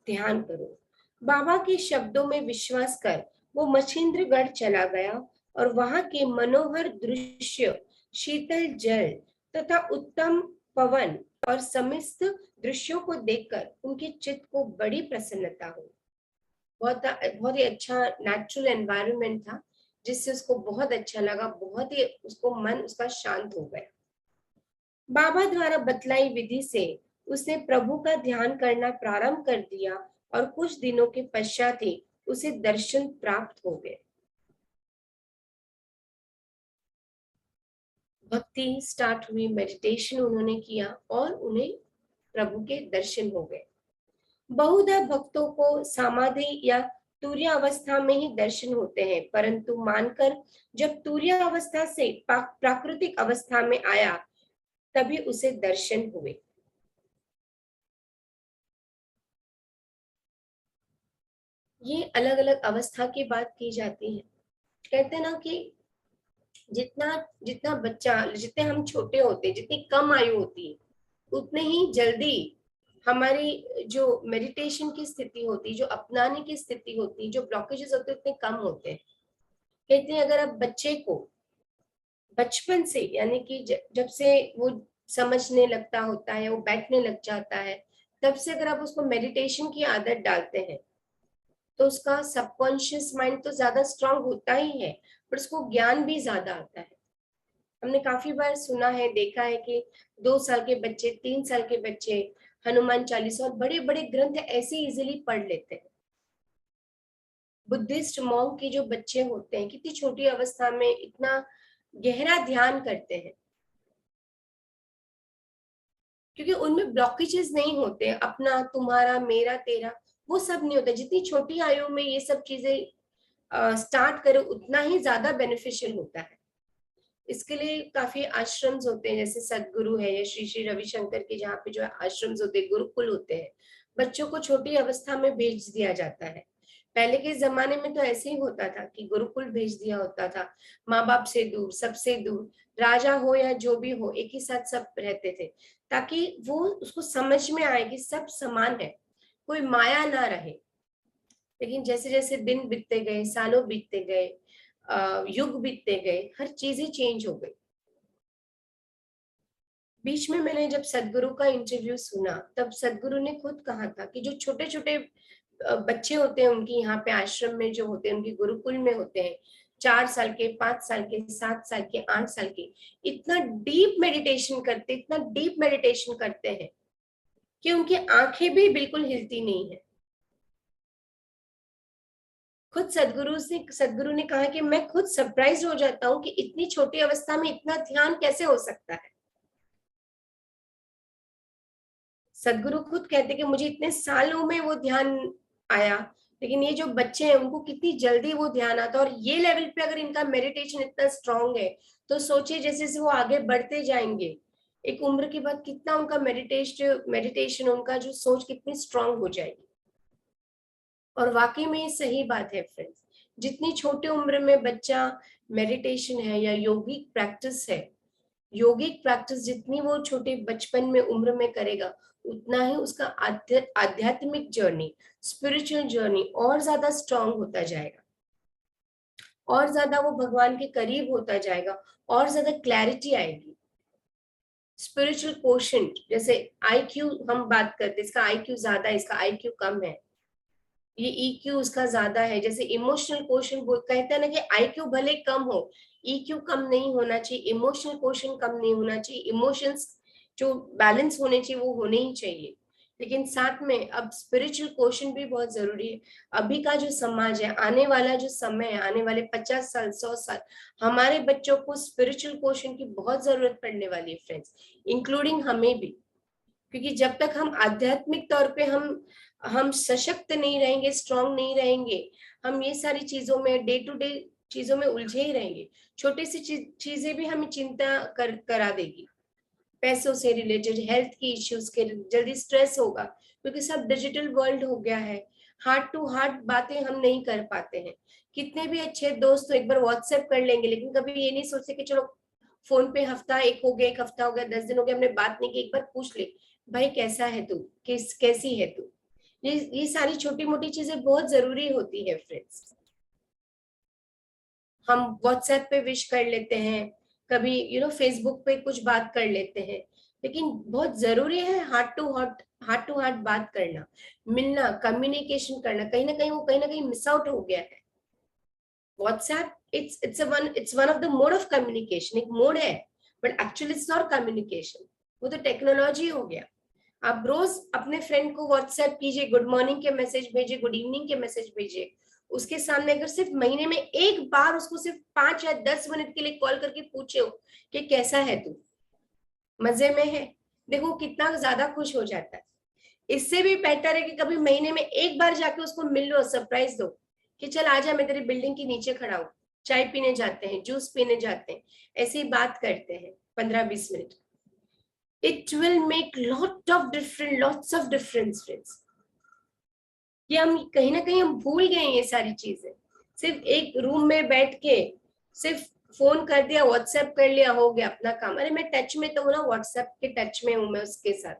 ध्यान करो। बाबा के शब्दों में विश्वास कर वो मच्छिंद्रगढ़ चला गया और वहां के मनोहर दृश्य, शीतल जल तथा उत्तम पवन और समस्त दृश्यों को देखकर उनके चित्त को बड़ी प्रसन्नता हुई। बहुत ही अच्छा नेचुरल एनवायरनमेंट था, जिससे उसको बहुत अच्छा लगा, बहुत ही उसको मन उसका शांत हो गया। बाबा द्वारा बतलाई विधि से उसने प्रभु का ध्यान करना प्रारंभ कर दिया और कुछ दिनों के पश्चात ही उसे दर्शन प्राप्त हो गए। भक्ति स्टार्ट हुई, मेडिटेशन उन्होंने किया और उन्हें प्रभु के दर्शन हो गए। बहुधा भक्तों को समाधि या तुर्य अवस्था में ही दर्शन होते हैं, परंतु मानकर जब तुर्य अवस्था से प्राकृतिक अवस्था में आया तभी उसे दर्शन हुए। ये अलग अलग अवस्था की बात की जाती है। कहते हैं ना कि जितना जितना बच्चा, जितने हम छोटे होते, जितनी कम आयु होती है, उतने ही जल्दी हमारी जो मेडिटेशन की स्थिति होती, जो अपनाने की स्थिति होती, जो ब्लॉकेजेस होते उतने कम होते हैं। कहते हैं अगर आप बच्चे को बचपन से, यानी कि जब से वो समझने लगता होता है, वो बैठने लग जाता है, तब से अगर आप उसको मेडिटेशन की आदत डालते हैं तो उसका सबकॉन्शियस माइंड तो ज्यादा स्ट्रांग होता ही है, पर उसको ज्ञान भी ज्यादा आता है। हमने काफी बार सुना है, देखा है कि 2 साल के बच्चे, 3 साल के बच्चे हनुमान चालीसा और बड़े बड़े ग्रंथ ऐसे इजीली पढ़ लेते हैं। बुद्धिस्ट मॉन्क के जो बच्चे होते हैं, कितनी छोटी अवस्था में इतना गहरा ध्यान करते हैं, क्योंकि उनमें ब्लॉकेजेस नहीं होते, अपना तुम्हारा मेरा तेरा वो सब नहीं होता। जितनी छोटी आयु में ये सब चीजें स्टार्ट करो उतना ही ज्यादा बेनिफिशियल होता है। इसके लिए काफी आश्रम्स होते हैं, जैसे सदगुरु है या श्री श्री रविशंकर के, जहाँ पे जो आश्रम्स होते हैं, गुरुकुल होते हैं, बच्चों को छोटी अवस्था में भेज दिया जाता है। पहले के जमाने में तो ऐसे ही होता था कि गुरुकुल भेज दिया होता था, माँ बाप से दूर, सबसे दूर, राजा हो या जो भी हो, एक ही साथ सब रहते थे, ताकि वो उसको समझ में आए कि सब समान है, कोई माया ना रहे। लेकिन जैसे जैसे दिन बीतते गए, सालों बीतते गए, युग बीतते गए, हर चीजें चेंज हो गई। बीच में मैंने जब सदगुरु का इंटरव्यू सुना, तब सदगुरु ने खुद कहा था कि जो छोटे छोटे बच्चे होते हैं उनकी यहाँ पे आश्रम में जो होते हैं, उनके गुरुकुल में होते हैं, 4 साल के, 5 साल के, 7 साल के, 8 साल के, इतना डीप मेडिटेशन करते, इतना डीप मेडिटेशन करते हैं कि उनकी आंखें भी बिल्कुल हिलती नहीं है। खुद सदगुरु ने कहा कि मैं खुद सरप्राइज हो जाता हूँ कि इतनी छोटी अवस्था में इतना ध्यान कैसे हो सकता है। सदगुरु खुद कहते कि मुझे इतने सालों में वो ध्यान आया, लेकिन ये जो बच्चे हैं उनको कितनी जल्दी वो ध्यान आता है। और ये लेवल पे अगर इनका मेडिटेशन इतना स्ट्रांग है, तो सोचिए जैसे जैसे वो आगे बढ़ते जाएंगे, एक उम्र के बाद कितना उनका मेडिटेशन उनका जो सोच कितनी स्ट्रांग हो जाएगी। और वाकई में ये सही बात है फ्रेंड्स, जितनी छोटी उम्र में बच्चा मेडिटेशन है या योगिक प्रैक्टिस जितनी वो छोटे बचपन में उम्र में करेगा, उतना ही उसका आध्यात्मिक जर्नी, स्पिरिचुअल जर्नी और ज्यादा स्ट्रांग होता जाएगा, और ज्यादा वो भगवान के करीब होता जाएगा, और ज्यादा क्लैरिटी आएगी। स्पिरिचुअल कोशेंट, जैसे आईक्यू हम बात करते हैं, इसका आईक्यू ज्यादा है, इसका आईक्यू कम है, ये ईक्यू उसका ज्यादा है। जैसे इमोशनल क्वोशंट कहते हैं ना कि आईक्यू भले कम हो, ईक्यू कम नहीं होना चाहिए, इमोशनल क्वोशंट कम नहीं होना चाहिए, इमोशंस जो बैलेंस होने चाहिए वो होने ही चाहिए। लेकिन साथ में अब स्पिरिचुअल क्वोशंट भी बहुत जरूरी है। अभी का जो समाज है, आने वाला जो समय है, आने वाले 50 साल 100 साल, हमारे बच्चों को स्पिरिचुअल क्वोशंट की बहुत जरूरत पड़ने वाली है फ्रेंड्स, इंक्लूडिंग हमें भी। क्योंकि जब तक हम आध्यात्मिक तौर पे हम सशक्त नहीं रहेंगे, स्ट्रांग नहीं रहेंगे, हम ये सारी चीजों में, डे टू डे चीजों में उलझे ही रहेंगे। छोटी सी चीजें भी हमें चिंता करा देगी, पैसों से रिलेटेड, हेल्थ की इश्यूज के, जल्दी स्ट्रेस होगा, क्योंकि सब डिजिटल वर्ल्ड हो गया है। हार्ट टू हार्ट बातें हम नहीं कर पाते हैं। कितने भी अच्छे दोस्त तो एक बार व्हाट्सएप कर लेंगे, लेकिन कभी ये नहीं सोचते कि चलो फोन पे हफ्ता एक हो गया, 1 हफ्ता हो गया, 10 दिन हो गया, हमने बात नहीं की, एक बार पूछ ले भाई कैसा है तू, कैसी है तू। ये सारी छोटी मोटी चीजें बहुत जरूरी होती है फ्रेंड्स। हम व्हाट्सएप पे विश कर लेते हैं, कभी फेसबुक पे कुछ बात कर लेते हैं, लेकिन बहुत जरूरी है हार्ट टू हार्ट बात करना, मिलना, कम्युनिकेशन करना। कहीं ना कहीं मिस आउट हो गया है। WhatsApp it's one of the mode of communication, एक मोड है, but actually it's not communication, वो तो टेक्नोलॉजी हो गया। आप रोज अपने फ्रेंड को व्हाट्सएप कीजिए, गुड मॉर्निंग के मैसेज भेजिए, गुड इवनिंग के मैसेज भेजिए, उसके सामने अगर सिर्फ महीने में एक बार उसको सिर्फ 5 या 10 मिनट के लिए कॉल करके पूछे हो कि कैसा है तू, मजे में है, देखो कितना ज्यादा खुश हो जाता है। इससे भी बेटर है कि कभी महीने में एक बार जाके उसको मिल लो, सरप्राइज दो कि चल आजा, मैं तेरी बिल्डिंग के नीचे खड़ा हूँ, चाय पीने जाते हैं, जूस पीने जाते हैं, ऐसे ही बात करते हैं 15-20 minute. It will make lots of difference friends. ये हम कहीं ना कहीं हम भूल गए ये सारी चीजें। सिर्फ एक रूम में बैठ के सिर्फ फोन कर दिया, व्हाट्सएप कर लिया, हो गया अपना काम। अरे मैं टच में तो हूँ ना, व्हाट्सएप के टच में हूँ मैं उसके साथ,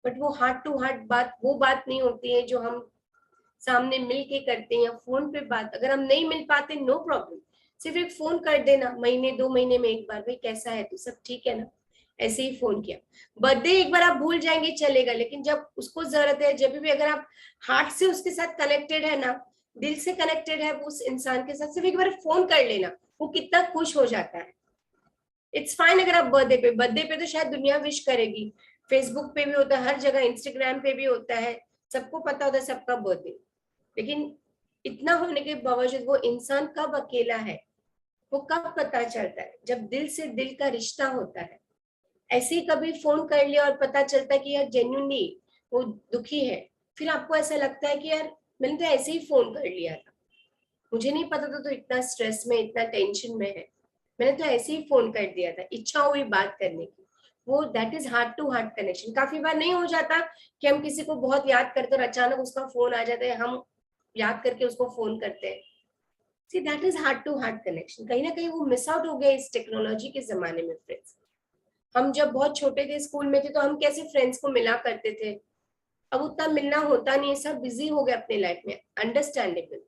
बट वो हार्ट टू हार्ट बात, वो बात नहीं होती है जो हम सामने मिल के करते हैं। या फोन पे बात अगर हम नहीं मिल पाते, नो प्रॉब्लम, सिर्फ एक फोन कर देना, महीने 2 महीने में एक बार, भाई कैसा है तू, सब ठीक है ना, ऐसे ही फोन किया। बर्थडे एक बार आप भूल जाएंगे चलेगा, लेकिन जब उसको जरूरत है, जब भी अगर आप हार्ट से उसके साथ कनेक्टेड है ना, दिल से कनेक्टेड है उस इंसान के साथ, सिर्फ एक बार फोन कर लेना, वो कितना खुश हो जाता है। इट्स फाइन अगर आप बर्थडे पे तो शायद दुनिया विश करेगी, फेसबुक पे भी होता है, हर जगह इंस्टाग्राम पे भी होता है, सबको पता होता है सबका बर्थडे, लेकिन इतना होने के बावजूद वो इंसान कब अकेला है, वो कब पता चलता है, जब दिल से दिल का रिश्ता होता है। ऐसे ही कभी फोन कर लिया और पता चलता है कि यार जेन्युइनली वो दुखी है, फिर आपको ऐसा लगता है कि यार मैंने तो ऐसे ही फोन कर लिया था, मुझे नहीं पता था तो इतना स्ट्रेस में, इतना टेंशन में है, मैंने तो ऐसे ही फोन कर दिया था, इच्छा हुई बात करने की। वो that is heart to heart connection. काफी बार नहीं हो जाता कि हम किसी को बहुत याद करते और अचानक उसका फोन आ जाता है, हम याद करके उसको फोन करते हैं। See that is heart to heart connection. कहीं ना कहीं वो मिस आउट हो गया इस टेक्नोलॉजी के जमाने में फ्रेंड्स। हम जब बहुत छोटे थे, स्कूल में थे, तो हम कैसे फ्रेंड्स को मिला करते थे, अब उतना मिलना होता नहीं है, सब बिजी हो गए अपने लाइफ में, अंडरस्टैंडेबल।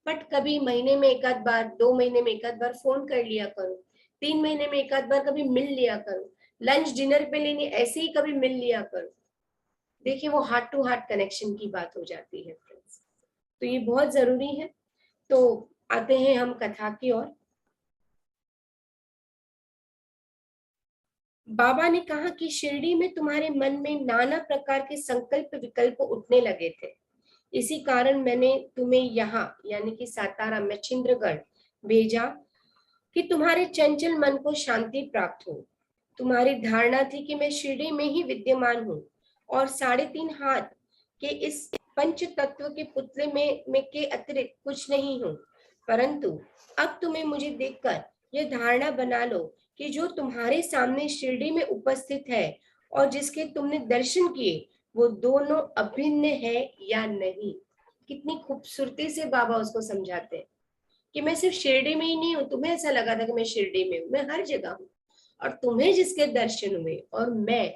बट कभी महीने में एक आध बार, 2 महीने में एक आध बार फोन कर लिया करो, 3 महीने में एक आध बार कभी मिल लिया करो, लंच डिनर पे लेने ऐसे ही कभी मिल लिया करो। देखिए वो हार्ट टू हार्ट कनेक्शन की बात हो जाती है फ्रेंड्स, तो ये बहुत जरूरी है। तो आते हैं हम कथा की ओर। बाबा ने कहा कि शिरडी में तुम्हारे मन में नाना प्रकार के संकल्प विकल्प उठने लगे थे, इसी कारण मैंने तुम्हें यहाँ यानी कि सातारा मच्छिंद्रगढ़ भेजा कि तुम्हारे चंचल मन को शांति प्राप्त हो। तुम्हारी धारणा थी कि मैं शिरडी में ही विद्यमान हूँ और 3.5 हाथ के इस पंच तत्व के पुतले में के अतिरिक्त कुछ नहीं हूँ, परंतु अब तुम्हें मुझे देखकर यह धारणा बना लो कि जो तुम्हारे सामने शिरडी में उपस्थित है और जिसके तुमने दर्शन किए वो दोनों अभिन्न है या नहीं। कितनी खूबसूरती से बाबा उसको समझाते हैं कि मैं सिर्फ शिरडी में ही नहीं हूँ। तुम्हें ऐसा लगा था कि मैं शिरडी में हूँ, मैं हर जगह हूँ, और तुम्हें जिसके दर्शन हुए और मैं,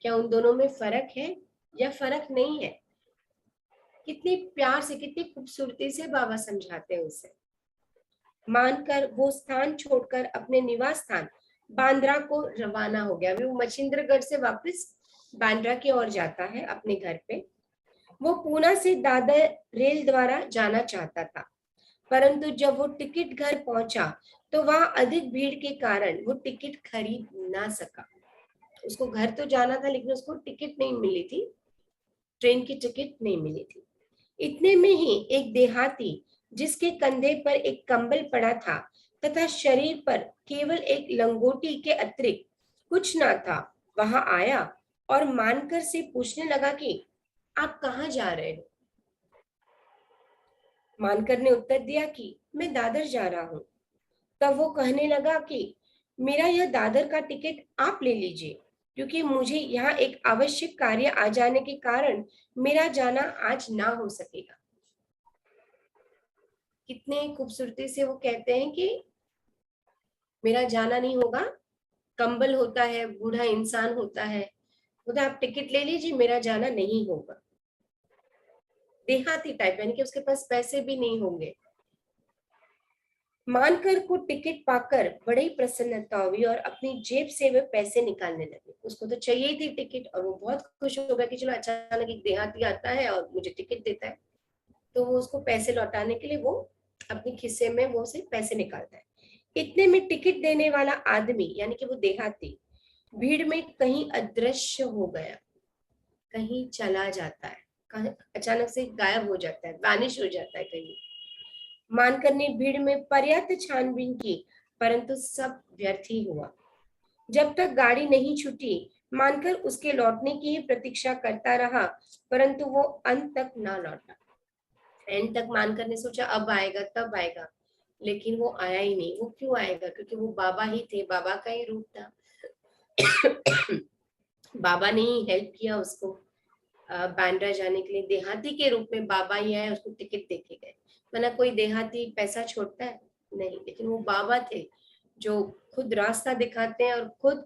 क्या उन दोनों में फर्क है या फर्क नहीं है। कितनी प्यार से, कितनी खूबसूरती से बाबा समझाते हैं उसे। मानकर वो स्थान छोड़कर अपने निवास स्थान बांद्रा को रवाना हो गया। वो मच्छिंद्रगढ़ से वापस बांद्रा की ओर जाता है अपने घर पे। वो पूना से दादर रेल द्वारा जाना चाहता था, परंतु जब वो टिकट घर पहुंचा तो वहां अधिक भीड़ के कारण वो टिकट खरीद ना सका। उसको घर तो जाना था लेकिन उसको टिकट नहीं मिली थी, ट्रेन की टिकट नहीं मिली थी। इतने में ही एक देहाती जिसके कंधे पर एक कंबल पड़ा था तथा शरीर पर केवल एक लंगोटी के अतिरिक्त कुछ ना था, वहां आया और मानकर से पूछने लगा कि आप कहाँ जा रहे हो। मानकर ने उत्तर दिया कि मैं दादर जा रहा हूँ। तब वो कहने लगा कि मेरा यह दादर का टिकट आप ले लीजिए, क्योंकि मुझे यहाँ एक आवश्यक कार्य आ जाने के कारण मेरा जाना आज ना हो सकेगा। कितने खूबसूरती से वो कहते हैं कि मेरा जाना नहीं होगा। कंबल होता है, बूढ़ा इंसान होता है, बोलता आप टिकट ले लीजिए, मेरा जाना नहीं होगा। देहाती टाइप, यानी कि उसके पास पैसे भी नहीं होंगे। मानकर को टिकट पाकर बड़ी ही प्रसन्नता हुई और अपनी जेब से वे पैसे निकालने लगे। उसको तो चाहिए ही थी टिकट और वो बहुत खुश हो गया कि चलो अचानक एक देहाती आता है और मुझे टिकट देता है। तो वो उसको पैसे लौटाने के लिए वो अपने खिस्से में वो से पैसे निकालता है। इतने में टिकट देने वाला आदमी यानी कि वो देहाती भीड़ में कहीं अदृश्य हो गया, कहीं चला जाता है, अचानक से गायब हो जाता है, वैनिश हो जाता है कहीं। मानकर ने भीड़ में पर्याप्त छानबीन की, परंतु सब व्यर्थ ही हुआ। जब तक गाड़ी नहीं छूटी मानकर उसके लौटने की ही प्रतीक्षा करता रहा, परंतु वो अंत तक ना लौटा। एंड तक मानकर ने सोचा अब आएगा तब आएगा, लेकिन वो आया ही नहीं। वो क्यों आएगा? क्योंकि वो बाबा ही थे, बाबा का ही रूप था। बाबा ने ही हेल्प किया उसको बांद्रा जाने के लिए। देहाती के रूप में बाबा ही आए, उसको टिकट देके गए। वरना कोई देहाती पैसा छोड़ता है? नहीं। लेकिन वो बाबा थे जो खुद रास्ता दिखाते हैं और खुद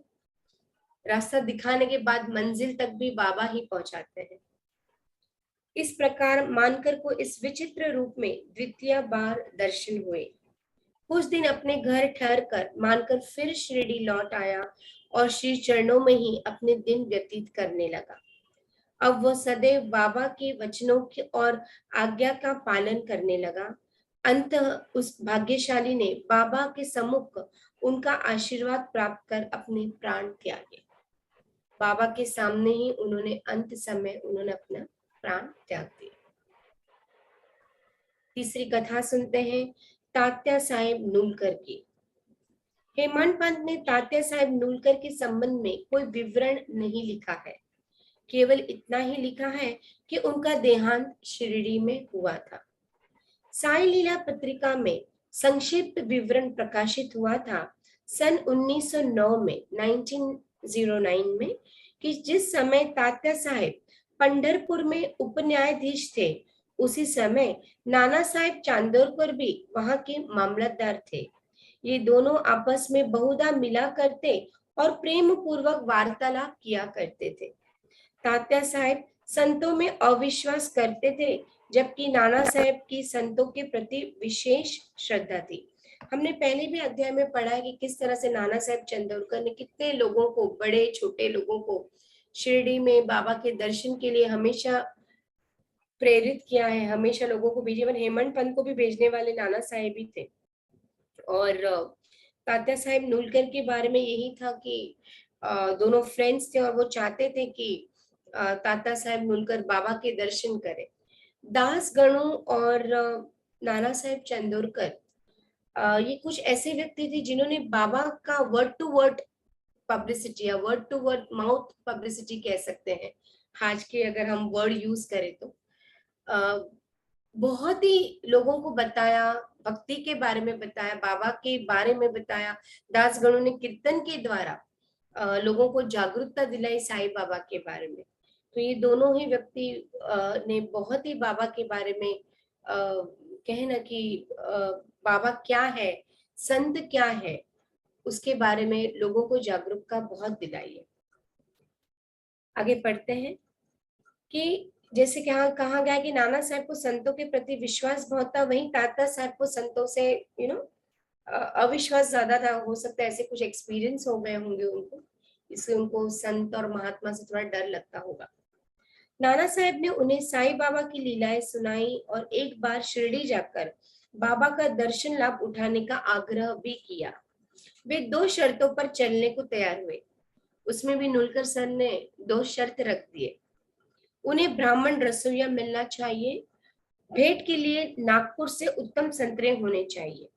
रास्ता दिखाने के बाद मंजिल तक भी बाबा ही पहुंचाते हैं। इस प्रकार मानकर को इस विचित्र रूप में द्वितीय बार दर्शन हुए। कुछ दिन अपने घर ठहर कर मानकर फिर शिरडी लौट आया और श्री चरणों में ही अपने दिन व्यतीत करने लगा। अब वह सदैव बाबा के वचनों की और आज्ञा का पालन करने लगा। अंततः उस भाग्यशाली ने बाबा के सम्मुख उनका आशीर्वाद प्राप्त कर अपने प्राण त्यागे। बाबा के सामने ही उन्होंने अंत समय उन्होंने अपना प्राण त्याग दिया। तीसरी कथा सुनते हैं तात्या साहेब नूलकर की। हेमंत पंत ने तात्या साहेब नूलकर के संबंध में कोई विवरण नहीं लिखा है, केवल इतना ही लिखा है कि उनका देहांत शिरडी में हुआ था। साई लीला पत्रिका में संक्षिप्त विवरण प्रकाशित हुआ था सन 1909 में 1909 में कि जिस समय तात्या साहेब पंढरपुर में उपन्यायाधीश थे, उसी समय नाना साहेब चांदोरकर भी वहां के मामलतदार थे। ये दोनों आपस में बहुधा मिला करते और प्रेम पूर्वक वार्तालाप किया करते थे। तात्या साहेब संतों में अविश्वास करते थे, जबकि नाना साहेब की संतों के प्रति विशेष श्रद्धा थी। हमने पहले भी अध्याय में पढ़ा है कि किस तरह से नाना साहेब चंदोरकर ने कितने लोगों को, बड़े छोटे लोगों को शिरडी में बाबा के दर्शन के लिए हमेशा प्रेरित किया है, हमेशा लोगों को भेजे। हेमंत पंत को भी भेजने वाले नाना साहेब ही थे। और तात्या साहेब नुलकर के बारे में यही था कि दोनों फ्रेंड्स थे और वो चाहते थे कि तात्या साहेब नुलकर बाबा के दर्शन करें। दास गणु और नाना साहेब चंदोरकर ये कुछ ऐसे व्यक्ति थे जिन्होंने बाबा का वर्ड टू वर्ड पब्लिसिटी या word to word mouth publicity कह सकते हैं, आज के अगर हम वर्ड यूज करें तो बहुत ही लोगों को बताया, भक्ति के बारे में बताया, बाबा के बारे में बताया। दास गणों ने कीर्तन के द्वारा लोगों को जागरूकता दिलाई साईं बाबा के बारे में। तो ये दोनों ही व्यक्ति ने बहुत ही बाबा के बारे में कहना कि बाबा क्या है, संत क्या है, उसके बारे में लोगों को जागरूकता बहुत दिलाई है। आगे पढ़ते हैं कि जैसे कहा गया कि नाना साहब को संतों के प्रति विश्वास बहुत था, वहीं तात्या साहब को संतों से अविश्वास ज्यादा था। हो सकता है ऐसे कुछ एक्सपीरियंस हो गए होंगे उनको, इसलिए उनको संत और महात्मा से थोड़ा डर लगता होगा। नाना साहब ने उन्हें साईं बाबा की लीलाएं सुनाई और एक बार शिरडी जाकर बाबा का दर्शन लाभ उठाने का आग्रह भी किया। वे 2 शर्तों पर चलने को तैयार हुए। उसमें भी नुलकर सर ने 2 शर्त रख दिए। उन्हें ब्राह्मण रसोइया मिलना चाहिए, भेंट के लिए नागपुर से उत्तम संतरे होने चाहिए।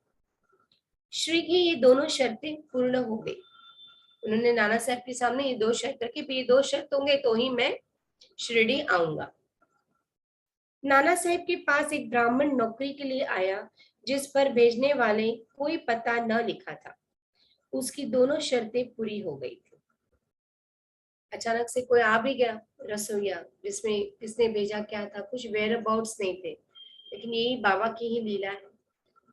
श्री की ये दोनों शर्तें पूर्ण हो गई। उन्होंने नाना साहब के सामने ये 2 शर्त रखी, ये 2 शर्त होंगे तो ही मैं शिरडी आऊंगा। नाना साहब के पास एक ब्राह्मण नौकरी के लिए आया, जिस पर भेजने वाले कोई पता न लिखा था। उसकी दोनों शर्तें पूरी हो गई थी। अचानक से कोई आ भी गया रसोईया, जिसमें किसने भेजा क्या था, कुछ वेयर अबाउट्स नहीं थे, लेकिन यही बाबा की ही लीला है।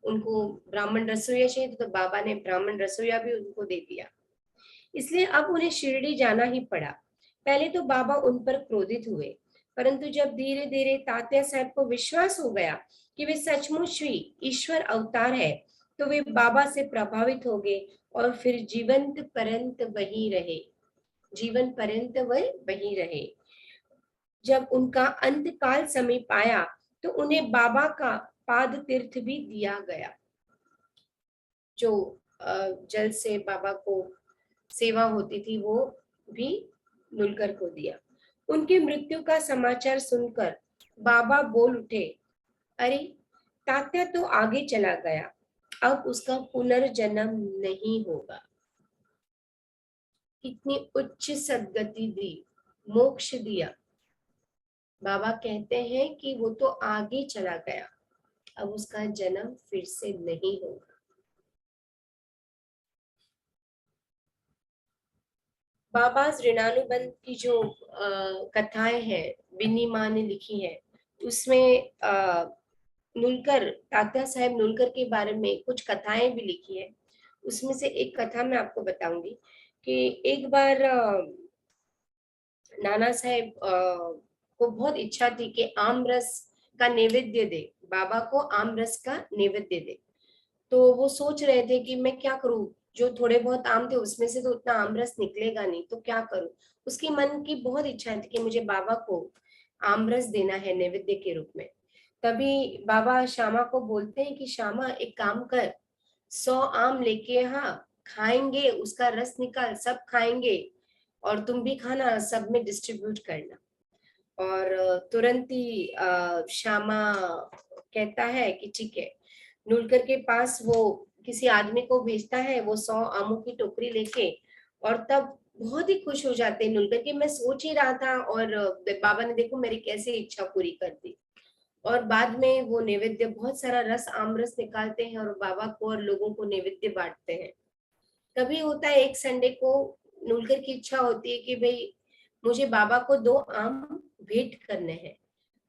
उनको ब्राह्मण रसोईया चाहिए तो बाबा ने ब्राह्मण रसोईया भी उनको दे दिया। इसलिए अब उन्हें शिरडी जाना ही पड़ा। पहले तो बाबा उन पर क्रोधित हुए, परंतु जब धीरे धीरे तात्या साहब को विश्वास हो गया कि वे सचमुच ही ईश्वर अवतार है, तो वे बाबा से प्रभावित हो गए और फिर जीवन पर्यंत वही रहे। वह वही रहे। जब उनका अंत काल समीप आया तो उन्हें बाबा का पाद तीर्थ भी दिया गया, जो जल से बाबा को सेवा होती थी वो भी नुलकर को दिया। उनकी मृत्यु का समाचार सुनकर बाबा बोल उठे, अरे तात्या तो आगे चला गया, अब उसका पुनर्जन्म नहीं होगा। कितनी उच्च सदगति दी, मोक्ष दिया। बाबा कहते हैं कि वो तो आगे चला गया, अब उसका जन्म फिर से नहीं होगा। बाबा ऋणानुबंध की जो कथाएं हैं बिन्नी माँ ने लिखी है, उसमें नुलकर, तात्या साहेब नुलकर के बारे में कुछ कथाएं भी लिखी है। उसमें से एक कथा मैं आपको बताऊंगी कि एक बार नाना साहेब को बहुत इच्छा थी कि आम रस का नैवेद्य दे, बाबा को आम रस का नैवेद्य दे। तो वो सोच रहे थे कि मैं क्या करूं, जो थोड़े बहुत आम थे उसमें से तो उतना आम रस निकलेगा नहीं, तो क्या करूं। उसकी मन की बहुत इच्छा थी कि मुझे बाबा को आम रस देना है नैवेद्य के रूप में। तभी बाबा श्यामा को बोलते हैं कि श्यामा एक काम कर, 100 आम लेके यहाँ, खाएंगे, उसका रस निकाल, सब खाएंगे और तुम भी खाना, सब में डिस्ट्रीब्यूट करना। और तुरंत ही श्यामा कहता है कि ठीक है। नुलकर के पास वो किसी आदमी को भेजता है, वो 100 आमों की टोकरी लेके, और तब बहुत ही खुश हो जाते हैं नुलकर के, मैं सोच ही रहा था और बाबा ने देखो मेरी कैसे इच्छा पूरी कर दी। और बाद में वो नैवेद्य, बहुत सारा रस, आम रस निकालते हैं और बाबा को और लोगों को नैवेद्य बांटते हैं। कभी होता है एक संडे को नुलकर की इच्छा होती है कि भाई मुझे बाबा को 2 आम भेंट करने हैं।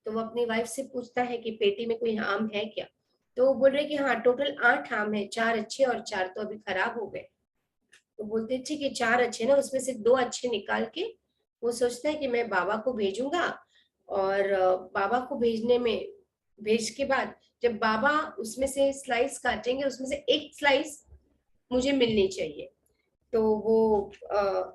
तो वो अपनी वाइफ से पूछता है कि पेटी में कोई आम है क्या। तो वो बोल रहे कि हाँ टोटल 8 आम है, 4 अच्छे और 4 तो अभी खराब हो गए। तो बोलते ठीक है 4 अच्छे ना, उसमें से 2 अच्छे निकाल के वो सोचता है कि मैं बाबा को भेजूंगा और बाबा को भेज के बाद जब बाबा उसमें से स्लाइस काटेंगे, उसमें से एक स्लाइस मुझे मिलनी चाहिए। तो वो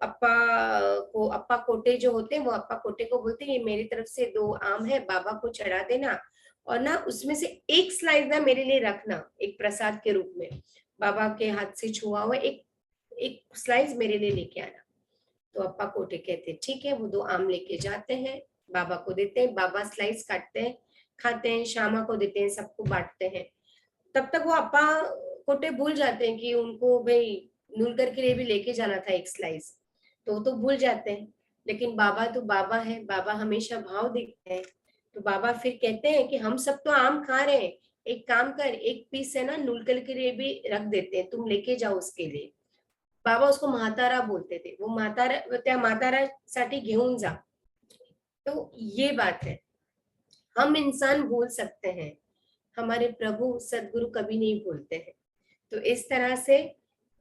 अप्पा कोटे जो होते हैं, वो अप्पा कोटे को बोलते हैं ये मेरी तरफ से 2 आम है, बाबा को चढ़ा देना, और ना उसमें से एक स्लाइस ना मेरे लिए रखना, एक प्रसाद के रूप में बाबा के हाथ से छुआ हुआ एक एक स्लाइस मेरे लिए लेके आना। तो अप्पा कोटे कहते हैं ठीक है, वो 2 आम लेके जाते हैं, बाबा को देते हैं, बाबा स्लाइस काटते हैं, खाते हैं, श्यामा को देते हैं, सबको बांटते हैं। तब तक वो अप्पा कोटे भूल जाते हैं कि उनको भाई नूलकर के लिए भी लेके जाना था एक स्लाइस, तो वो तो भूल जाते हैं। लेकिन बाबा तो बाबा है, बाबा हमेशा भाव देखते हैं। तो बाबा फिर कहते हैं कि हम सब तो आम खा रहे हैं, एक काम कर, एक पीस है ना नूलकर के लिए भी रख देते हैं, तुम लेके जाओ उसके लिए। बाबा उसको म्हातारा बोलते थे, वो म्हातारा त्या म्हातारासाठी घेऊन जा। तो ये बात है, हम इंसान भूल सकते हैं, हमारे प्रभु सदगुरु कभी नहीं भूलते हैं। तो इस तरह से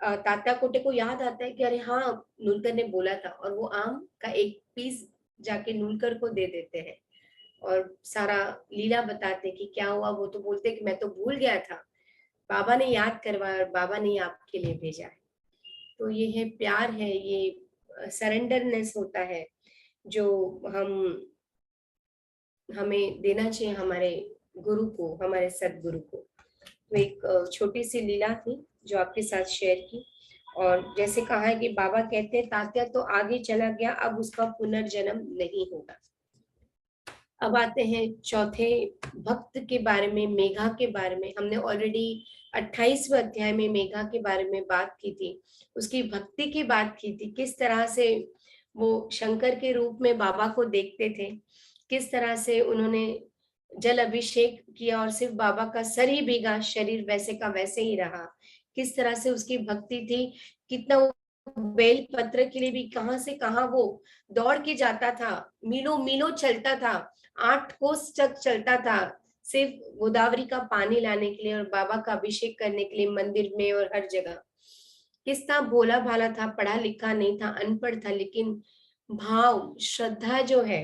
तात्या कोटे को याद आता है कि अरे हाँ, नूलकर ने बोला था, और वो आम का एक पीस जाके नूलकर को दे देते हैं और सारा लीला बताते हैं कि क्या हुआ। वो तो बोलते हैं कि मैं तो भूल गया था, बाबा ने याद करवाया और बाबा ने आपके लिए भेजा है। तो ये है प्यार, है ये सरेंडरनेस होता है जो हम हमें देना चाहिए हमारे गुरु को, हमारे सदगुरु को। तो एक छोटी सी लीला थी जो आपके साथ शेयर की। और जैसे कहा है कि बाबा कहते हैं तात्या तो आगे चला गया, अब उसका पुनर्जन्म नहीं होगा। अब आते हैं चौथे भक्त के बारे में, मेघा के बारे में। हमने ऑलरेडी 28वें अध्याय में मेघा के बारे में बात की थी, उसकी भक्ति की बात की थी, किस तरह से वो शंकर के रूप में बाबा को देखते थे, किस तरह से उन्होंने जल अभिषेक किया और सिर्फ बाबा का सर ही भीगा, शरीर वैसे का वैसे ही रहा। किस तरह से उसकी भक्ति थी, कितना वो बेल पत्र के लिए भी कहां से कहां वो दौड़ के जाता था, मीलों मीलों चलता था, 8 कोस तक चलता था, सिर्फ गोदावरी का पानी लाने के लिए और बाबा का अभिषेक करने के लिए, मंदिर में और हर जगह। कितना भोला भाला था, पढ़ा लिखा नहीं था, अनपढ़ था, लेकिन भाव श्रद्धा जो है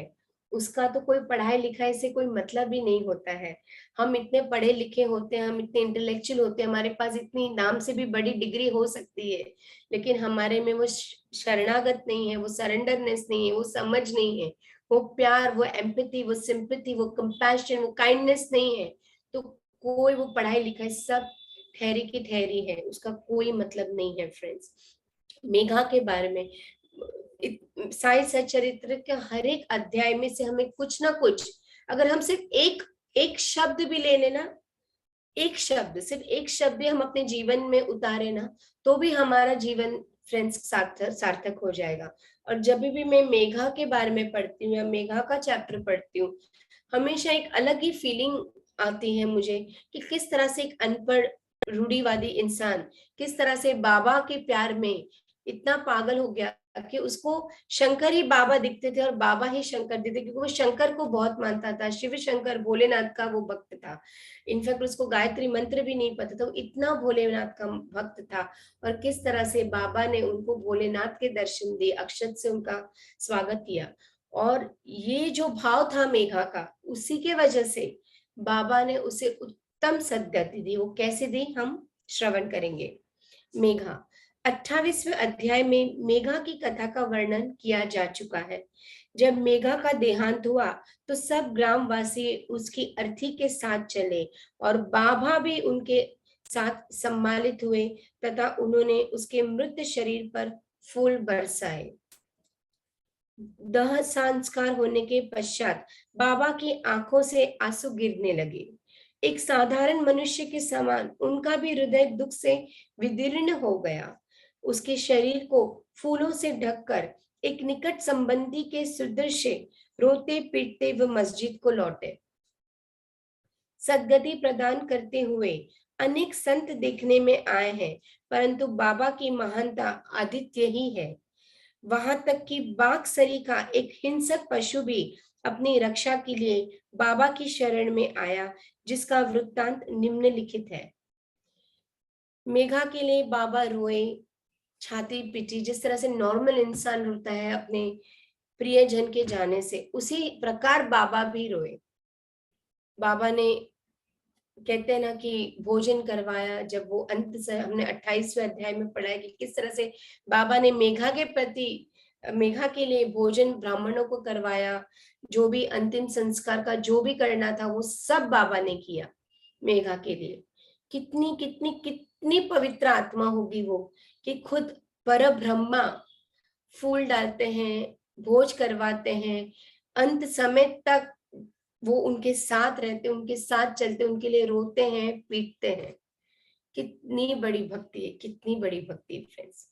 उसका तो कोई पढ़ाई लिखाई से कोई मतलब ही नहीं होता है। हम इतने पढ़े लिखे होते हैं, हम इतने इंटेलेक्चुअल होते हैं, हमारे पास इतनी नाम से भी बड़ी डिग्री हो सकती है, लेकिन हमारे में वो शरणागत नहीं है, वो सरेंडरनेस नहीं है, वो समझ नहीं है, वो प्यार, वो एम्पैथी, वो सिंपैथी, वो कंपैशन, वो काइंडनेस नहीं है। तो कोई वो पढ़ाई लिखाई सब ठहरी की ठहरी है, उसका कोई मतलब नहीं है फ्रेंड्स। मेघा के बारे में साई सचरित्र के हर एक अध्याय में से हमें कुछ ना कुछ, अगर हम सिर्फ एक एक शब्द भी ले लेना, एक शब्द, सिर्फ एक शब्द भी हम अपने जीवन में उतारे ना, तो भी हमारा जीवन फ्रेंड्स सार्थक सार्थक हो जाएगा। और जब भी मैं मेघा के बारे में पढ़ती हूँ या मेघा का चैप्टर पढ़ती हूँ, हमेशा एक अलग ही फीलिंग आती है मुझे कि किस तरह से एक अनपढ़ रूढ़िवादी इंसान किस तरह से बाबा के प्यार में इतना पागल हो गया कि उसको शंकर ही बाबा दिखते थे और बाबा ही शंकर दिखते, क्योंकि वो शंकर को बहुत मानता था, शिव शंकर भोलेनाथ का वो भक्त था। इनफैक्ट उसको गायत्री मंत्र भी नहीं पता था, वो इतना भोलेनाथ का भक्त था। और किस तरह से बाबा ने उनको भोलेनाथ के दर्शन दिए, अक्षत से उनका स्वागत किया। और ये जो भाव था मेघा का, उसी के वजह से बाबा ने उसे उत्तम सद्गति दी। वो कैसे दी, हम श्रवण करेंगे। मेघा 28वें अध्याय में मेघा की कथा का वर्णन किया जा चुका है। जब मेघा का देहांत हुआ तो सब ग्रामवासी उसकी अर्थी के साथ चले और बाबा भी उनके साथ सम्मानित हुए तथा उन्होंने उसके मृत शरीर पर फूल बरसाए। दह संस्कार होने के पश्चात बाबा की आंखों से आंसू गिरने लगे। एक साधारण मनुष्य के समान उनका भी हृदय दुख से विदीर्ण हो गया। उसके शरीर को फूलों से ढककर एक निकट संबंधी के सुदृश रोते पीटते व मस्जिद को लौटे। सद्गति प्रदान करते हुए अनेक संत देखने में आए हैं, परंतु बाबा की महानता आदित्य ही है। वहां तक कि बाघ सरीखा एक हिंसक पशु भी अपनी रक्षा के लिए बाबा की शरण में आया, जिसका वृत्तांत निम्नलिखित है। मेघा के लिए बाबा रोए, छाती पीटी, जिस तरह से नॉर्मल इंसान रोता है अपने प्रियजन के जाने से, उसी प्रकार बाबा भी रोए। बाबा ने, कहते हैं ना कि भोजन करवाया, जब वो अंत से, हमने 28वें अध्याय में पढ़ा है कि किस तरह से बाबा ने मेघा के प्रति, मेघा के लिए भोजन ब्राह्मणों को करवाया, जो भी अंतिम संस्कार का जो भी करना था वो सब बाबा ने किया मेघा के लिए। कितनी कितनी कितनी पवित्र आत्मा होगी वो, कि खुद पर ब्रह्मा फूल डालते हैं, भोज करवाते हैं, अंत समय तक वो उनके साथ रहते, उनके साथ चलते, उनके लिए रोते हैं, पीटते हैं। कितनी बड़ी भक्ति है, कितनी बड़ी भक्ति है फ्रेंड्स।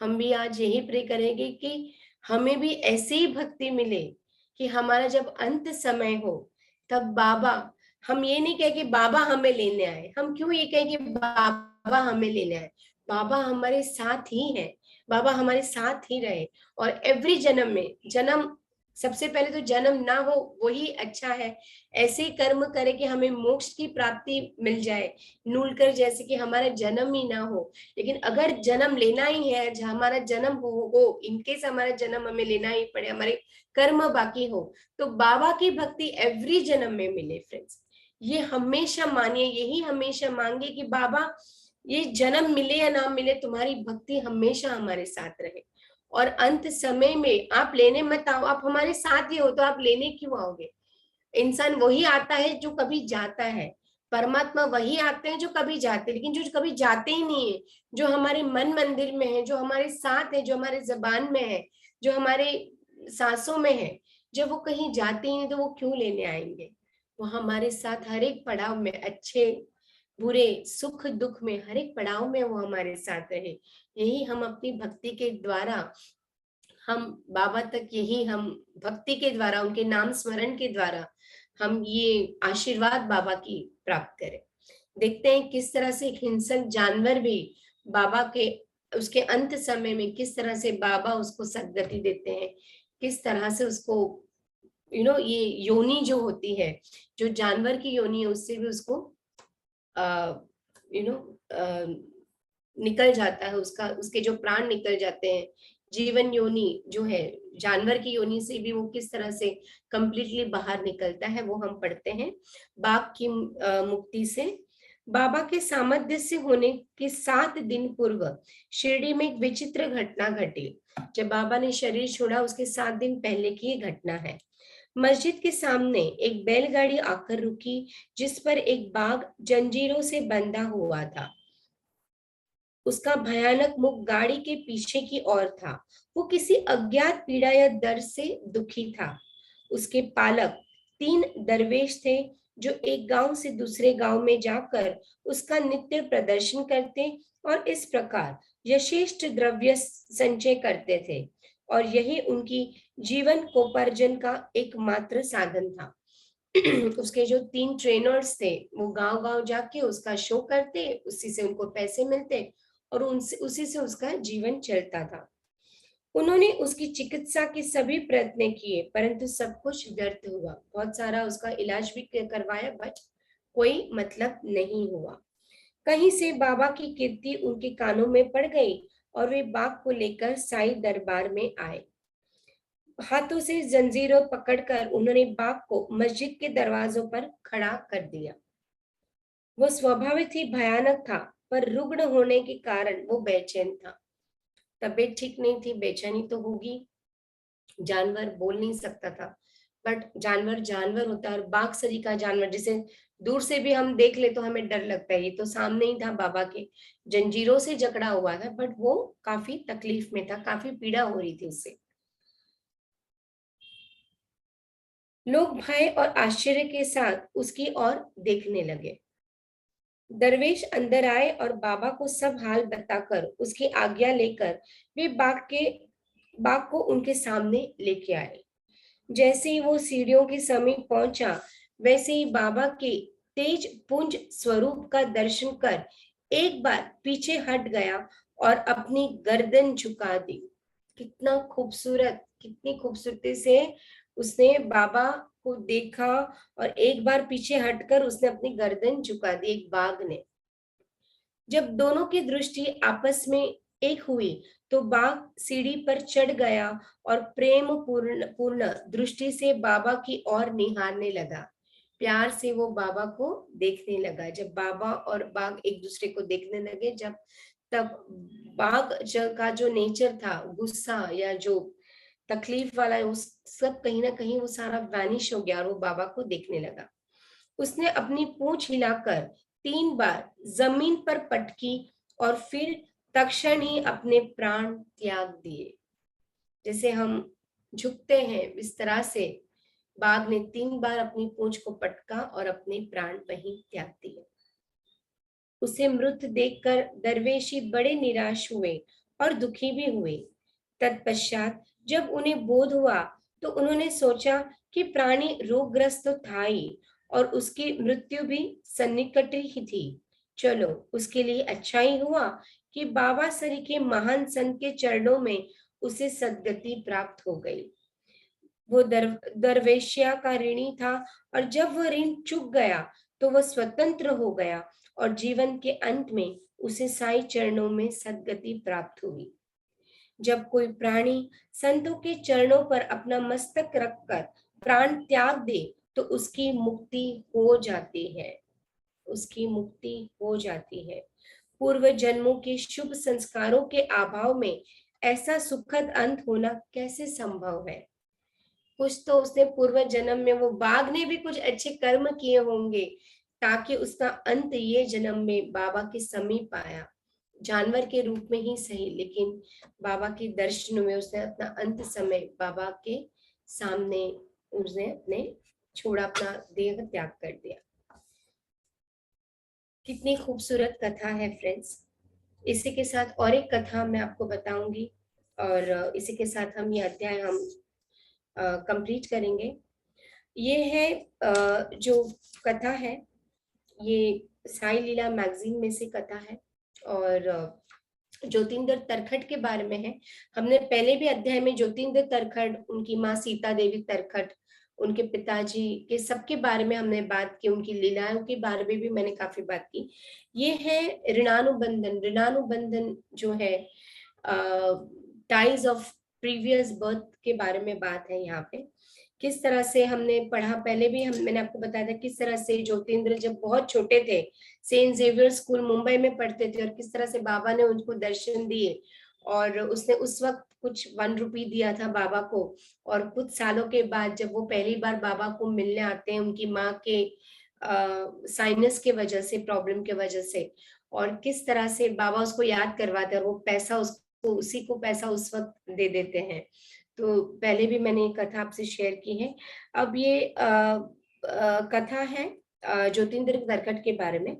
हम भी आज यही प्रे करेंगे कि हमें भी ऐसी ही भक्ति मिले, कि हमारा जब अंत समय हो तब बाबा, हम ये नहीं कहे कि बाबा हमें लेने आए, हम क्यों ये कहें कि बाबा हमें लेने आए, बाबा हमारे साथ ही है, बाबा हमारे साथ ही रहे। और एवरी जन्म में, जन्म सबसे पहले तो जन्म ना हो वही अच्छा है, ऐसे कर्म करे कि हमें मोक्ष की प्राप्ति मिल जाए, नूलकर जैसे कि हमारा जन्म ही ना हो। लेकिन अगर जन्म लेना ही है, हमारा जन्म हो इनकेस हमारा जन्म हमें लेना ही पड़े, हमारे कर्म बाकी हो, तो बाबा की भक्ति एवरी जन्म में मिले फ्रेंड्स। ये हमेशा मानिए, यही हमेशा मांगे कि बाबा ये जन्म मिले या ना मिले, तुम्हारी भक्ति हमेशा हमारे साथ रहे। और अंत समय में आप लेने मत आओ, आप हमारे साथ ही हो तो आप लेने क्यों आओगे। इंसान वही आता है जो कभी जाता है, परमात्मा वही आते हैं जो कभी जाते हैं, लेकिन जो कभी जाते ही नहीं है, जो हमारे मन मंदिर में है, जो हमारे साथ है, जो हमारे जबान में है, जो हमारे सांसों में है, जब वो कहीं जाते ही नहीं तो वो क्यों लेने आएंगे। वो हमारे साथ हर एक पड़ाव में, अच्छे बुरे सुख दुख में, हर एक पड़ाव में वो हमारे साथ रहे। यही हम अपनी भक्ति के द्वारा, हम बाबा तक, यही हम भक्ति के द्वारा, उनके नाम स्मरण के द्वारा हम ये आशीर्वाद बाबा की प्राप्त करें। देखते हैं किस तरह से एक हिंसक जानवर भी बाबा के, उसके अंत समय में किस तरह से बाबा उसको सद्गति देते हैं, किस तरह से उसको ये योनि जो होती है, जो जानवर की योनि है, उससे भी उसको यू नो निकल जाता है, उसका, उसके जो प्राण निकल जाते हैं। जीवन योनि जो है, जानवर की योनि से भी वो किस तरह से कंप्लीटली बाहर निकलता है, वो हम पढ़ते हैं बाघ की मुक्ति से। बाबा के सामर्थ्य से होने के 7 दिन पूर्व शिरडी में एक विचित्र घटना घटी। जब बाबा ने शरीर छोड़ा उसके 7 दिन पहले की ये घटना है। मस्जिद के सामने एक बैलगाड़ी आकर रुकी, जिस पर एक बाघ जंजीरों से बंधा हुआ था। उसका भयानक मुख गाड़ी के पीछे की ओर था। वो किसी अज्ञात पीड़ा या दर्द से दुखी था। उसके पालक 3 दरवेश थे, जो एक गांव से दूसरे गांव में जाकर उसका नित्य प्रदर्शन करते और इस प्रकार यथेष्ट द्रव्य संचय करते थे, और यही उनकी जीवनोपार्जन का एकमात्र साधन था। उसके जो 3 ट्रेनर्स थे, वो गांव गांव जाके उसका शो करते, उसी से उनको पैसे मिलते और उनसे, उसी से उसका जीवन चलता था। उन्होंने उसकी चिकित्सा के सभी प्रयत्न किए, परंतु सब कुछ व्यर्थ हुआ। बहुत सारा उसका इलाज भी करवाया, बट कोई मतलब नहीं हुआ। कहीं से बाबा की कीर्ति उनके कानों में पड़ गई और वे बाघ को लेकर साईं दरबार में आए। हाथों से जंजीरों पकड़कर उन्होंने बाघ को मस्जिद के दरवाजों पर खड़ा कर दिया। वो स्वाभाविक ही भयानक था, पर रुग्ण होने के कारण वो बेचैन था। तबीयत ठीक नहीं थी, बेचैनी तो होगी, जानवर बोल नहीं सकता था, बट जानवर जानवर होता है। और बाघ सरीखा जानवर, जिसे दूर से भी हम देख ले तो हमें डर लगता है, ये तो सामने ही था, बाबा के जंजीरों से जकड़ा हुआ था, बट वो काफी तकलीफ में था, काफी पीड़ा हो रही थी उससे। लोग भय और आश्चर्य के साथ उसकी ओर देखने लगे। दरवेश अंदर आए और बाबा को सब हाल बताकर उसकी आज्ञा लेकर वे बाग को उनके सामने लेके आए। जैसे ही वो सीढ़ियों के समीप पहुंचा, वैसे ही बाबा के तेज पुंज स्वरूप का दर्शन कर एक बार पीछे हट गया और अपनी गर्दन झुका दी। कितना खूबसूरत, कितनी खूबसूरती से उसने बाबा को देखा, और एक बार पीछे हटकर उसने अपनी गर्दन झुका दी, एक बाघ ने। जब दोनों की दृष्टि आपस में एक हुई तो बाघ सीढ़ी पर चढ़ गया और प्रेम पूर्ण पूर्ण दृष्टि से बाबा की ओर निहारने लगा। प्यार से वो बाबा को देखने लगा। जब बाबा और बाघ एक दूसरे को देखने लगे, जब तब का जो नेचर था, गुस्सा या जो तकलीफ वाला, उस सब कहीं ना कहीं वो सारा वैनिश हो गया और वो बाबा को देखने लगा। उसने अपनी पूंछ हिलाकर 3 बार जमीन पर पटकी और फिर तत्क्षण ही अपने प्राण त्याग दिए। जैसे हम झुकते हैं इस तरह से बाघ ने 3 बार अपनी पूंछ को पटका और अपने प्राण वहीं त्याग दिए। उसे मृत देखकर दरवेशी बड़े निराश हुए और दुखी भी हुए। तत्पश्चात जब उन्हें बोध हुआ तो उन्होंने सोचा कि प्राणी रोगग्रस्त तो था ही और उसकी मृत्यु भी सन्निकट ही थी। चलो, उसके लिए अच्छा ही हुआ कि बाबा सरी के महान संत के चरणों में उसे सद्गति प्राप्त हो गई। वो दरवेशिया का ऋणी था और जब वह ऋण चुक गया तो वह स्वतंत्र हो गया और जीवन के अंत में उसे साई चरणों में सद्गति प्राप्त हुई। जब कोई प्राणी संतों के चरणों पर अपना मस्तक रखकर प्राण त्याग दे तो उसकी मुक्ति हो जाती है। उसकी मुक्ति हो जाती है। पूर्व जन्मों के शुभ संस्कारों के अभाव में ऐसा सुखद अंत होना कैसे संभव है? कुछ तो उसने पूर्व जन्म में, वो बाघ ने भी कुछ अच्छे कर्म किए होंगे ताकि उसका अंत ये जन्म में बाबा के समीप आया, जानवर के रूप में ही सही, लेकिन बाबा के दर्शन में उसने अपना अंत समय बाबा के सामने उसने अपने छोड़ा, अपना देह त्याग कर दिया। कितनी खूबसूरत कथा है फ्रेंड्स। इसी के साथ और एक कथा मैं आपको बताऊंगी और इसी के साथ हम ये अध्याय हम कंप्लीट करेंगे। ये है जो कथा है, ये साई लीला मैगजीन में से कथा है और ज्योतिंदर तरखट के बारे में है। हमने पहले भी अध्याय में ज्योतिंदर तरखट, उनकी माँ सीता देवी तरखट, उनके पिताजी के सबके बारे में हमने बात की, उनकी लीलाओं के बारे में भी मैंने काफी बात की। ये है ऋणानुबंधन। ऋणानुबंधन जो है, टाइज ऑफ प्रीवियस बर्थ के बारे में बात है यहाँ पे। किस तरह से हमने पढ़ा पहले भी, मैंने आपको बताया था किस तरह से ज्योतिंद्र जब बहुत छोटे थे सेंट जेवियर स्कूल मुंबई में पढ़ते थे और किस तरह से बाबा ने उनको दर्शन दिए और उसने उस वक्त कुछ 1 रुपी दिया था बाबा को। और कुछ सालों के बाद जब वो पहली बार बाबा को मिलने आते हैं उनकी माँ के साइनस के वजह से, प्रॉब्लम के वजह से, और किस तरह से बाबा उसको याद करवाते हैं और वो पैसा उसको, उसी को पैसा उस वक्त दे देते हैं। तो पहले भी मैंने ये कथा आपसे शेयर की है। अब ये कथा है ज्योतिंद्र तरखट के बारे में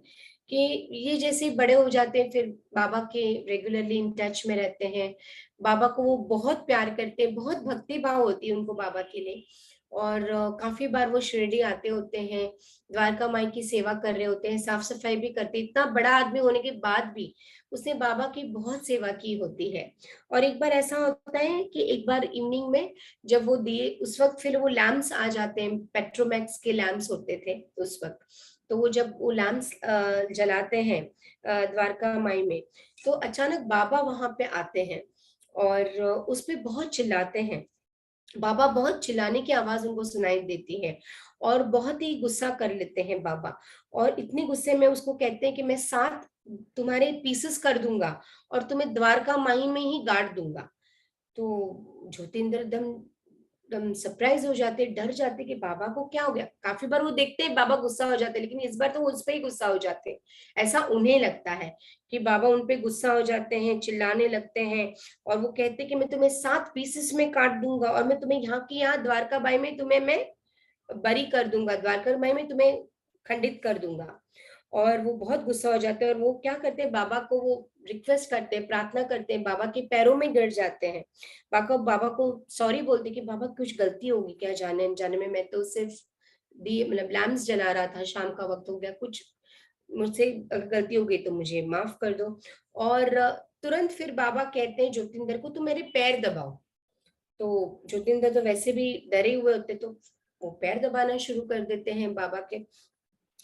कि ये जैसे बड़े हो जाते हैं फिर बाबा के रेगुलरली इन टच में रहते हैं। बाबा को वो बहुत प्यार करते हैं, बहुत भक्ति भाव होती है उनको बाबा के लिए। और काफी बार वो शिरडी आते होते हैं, द्वारका माई की सेवा कर रहे होते हैं, साफ सफाई भी करते हैं। इतना बड़ा आदमी होने के बाद भी उसने बाबा की बहुत सेवा की होती है। और एक बार ऐसा होता है कि एक बार इवनिंग में जब वो दिए, उस वक्त फिर वो लैम्प्स आ जाते हैं, पेट्रोमैक्स के लैम्प्स होते थे उस वक्त। तो वो जब वो लैम्प्स जलाते हैं द्वारका माई में, तो अचानक बाबा वहां पे आते हैं और उस पे बहुत चिल्लाते हैं। बाबा बहुत चिल्लाने की आवाज उनको सुनाई देती है और बहुत ही गुस्सा कर लेते हैं बाबा। और इतने गुस्से में उसको कहते हैं कि मैं 7 तुम्हारे पीसेस कर दूंगा और तुम्हें द्वारका माई में ही गाड़ दूंगा। तो ज्योतिंद्र एकदम एकदम सरप्राइज हो जाते, डर जाते कि बाबा को क्या हो गया। काफी बार वो देखते हैं बाबा गुस्सा हो जाते, लेकिन इस बार तो वो उस पर ही गुस्सा हो जाते, ऐसा उन्हें लगता है कि बाबा उन पे गुस्सा हो जाते हैं, चिल्लाने लगते हैं। और वो कहते हैं कि मैं तुम्हें 7 पीसेस में काट दूंगा और मैं तुम्हें यहाँ की यहाँ द्वारका बाई में तुम्हें मैं बरी कर दूंगा, द्वारका माई में तुम्हें खंडित कर दूंगा। और वो बहुत गुस्सा हो जाते हैं और वो क्या करते हैं, बाबा को वो रिक्वेस्ट करते हैं, प्रार्थना करते हैं, बाबा के पैरों में गिर जाते हैं। बाबा को सॉरी बोलते कि बाबा कुछ गलती होगी क्या, जाने अनजाने में, मैं तो सिर्फ दिए मतलब लैम्प्स जला रहा था, शाम का वक्त हो गया, कुछ मुझसे अगर गलती हो गई तो मुझे माफ कर दो। और तुरंत फिर बाबा कहते हैं ज्योतिंदर को, तुम मेरे पैर दबाओ। तो ज्योतिंदर तो वैसे भी डरे हुए होते, तो वो पैर दबाना शुरू कर देते हैं बाबा के।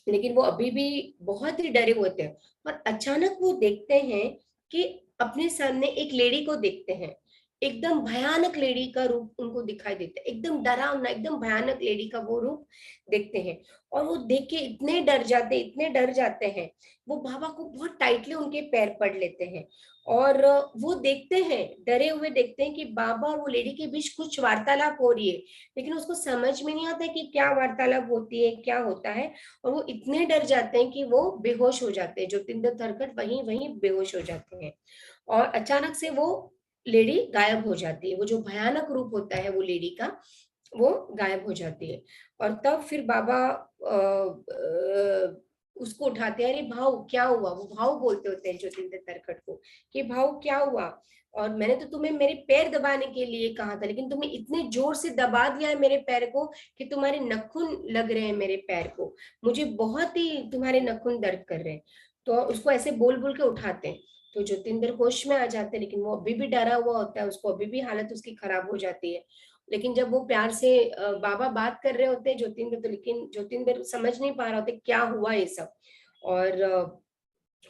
लेकिन वो अभी भी बहुत ही डरे हुए थे और अचानक वो देखते हैं कि अपने सामने एक लेडी को देखते हैं, एकदम भयानक लेडी का रूप उनको दिखाई देता है, एकदम डरावना, एकदम भयानक लेडी का वो रूप देखते हैं। और वो देख के इतने डर जाते, इतने डर जाते हैं, वो बाबा को बहुत टाइटली उनके पैर पकड़ लेते हैं। और वो देखते हैं, डरे हुए देखते हैं कि बाबा और वो लेडी के बीच कुछ वार्तालाप हो रही है, लेकिन उसको समझ में नहीं आता कि क्या वार्तालाप होती है, क्या होता है। और वो इतने डर जाते हैं कि वो बेहोश हो जाते हैं, ज्योतिंदर थरकट वहीं वहीं बेहोश हो जाते हैं। और अचानक से वो लेडी गायब हो जाती है, वो जो भयानक रूप होता है वो लेडी का, वो गायब हो जाती है। और तब फिर बाबा उसको उठाते हैं, अरे भाव क्या हुआ, वो भाव बोलते होते हैं ज्योतिंदर तरखट को कि भाव क्या हुआ, और मैंने तो तुम्हें मेरे पैर दबाने के लिए कहा था, लेकिन तुमने इतने जोर से दबा दिया है मेरे पैर को कि तुम्हारे नखून लग रहे हैं मेरे पैर को, मुझे बहुत ही तुम्हारे नखून दर्द कर रहे हैं। तो उसको ऐसे बोल बोल के उठाते हैं। तो ज्योतिंदर होश में आ जाते हैं, लेकिन वो अभी भी डरा हुआ होता है, उसको अभी भी हालत उसकी खराब हो जाती है। लेकिन जब वो प्यार से बाबा बात कर रहे होते हैं ज्योतिंदर, तो लेकिन ज्योतिंदर समझ नहीं पा रहा होता क्या हुआ ये सब। और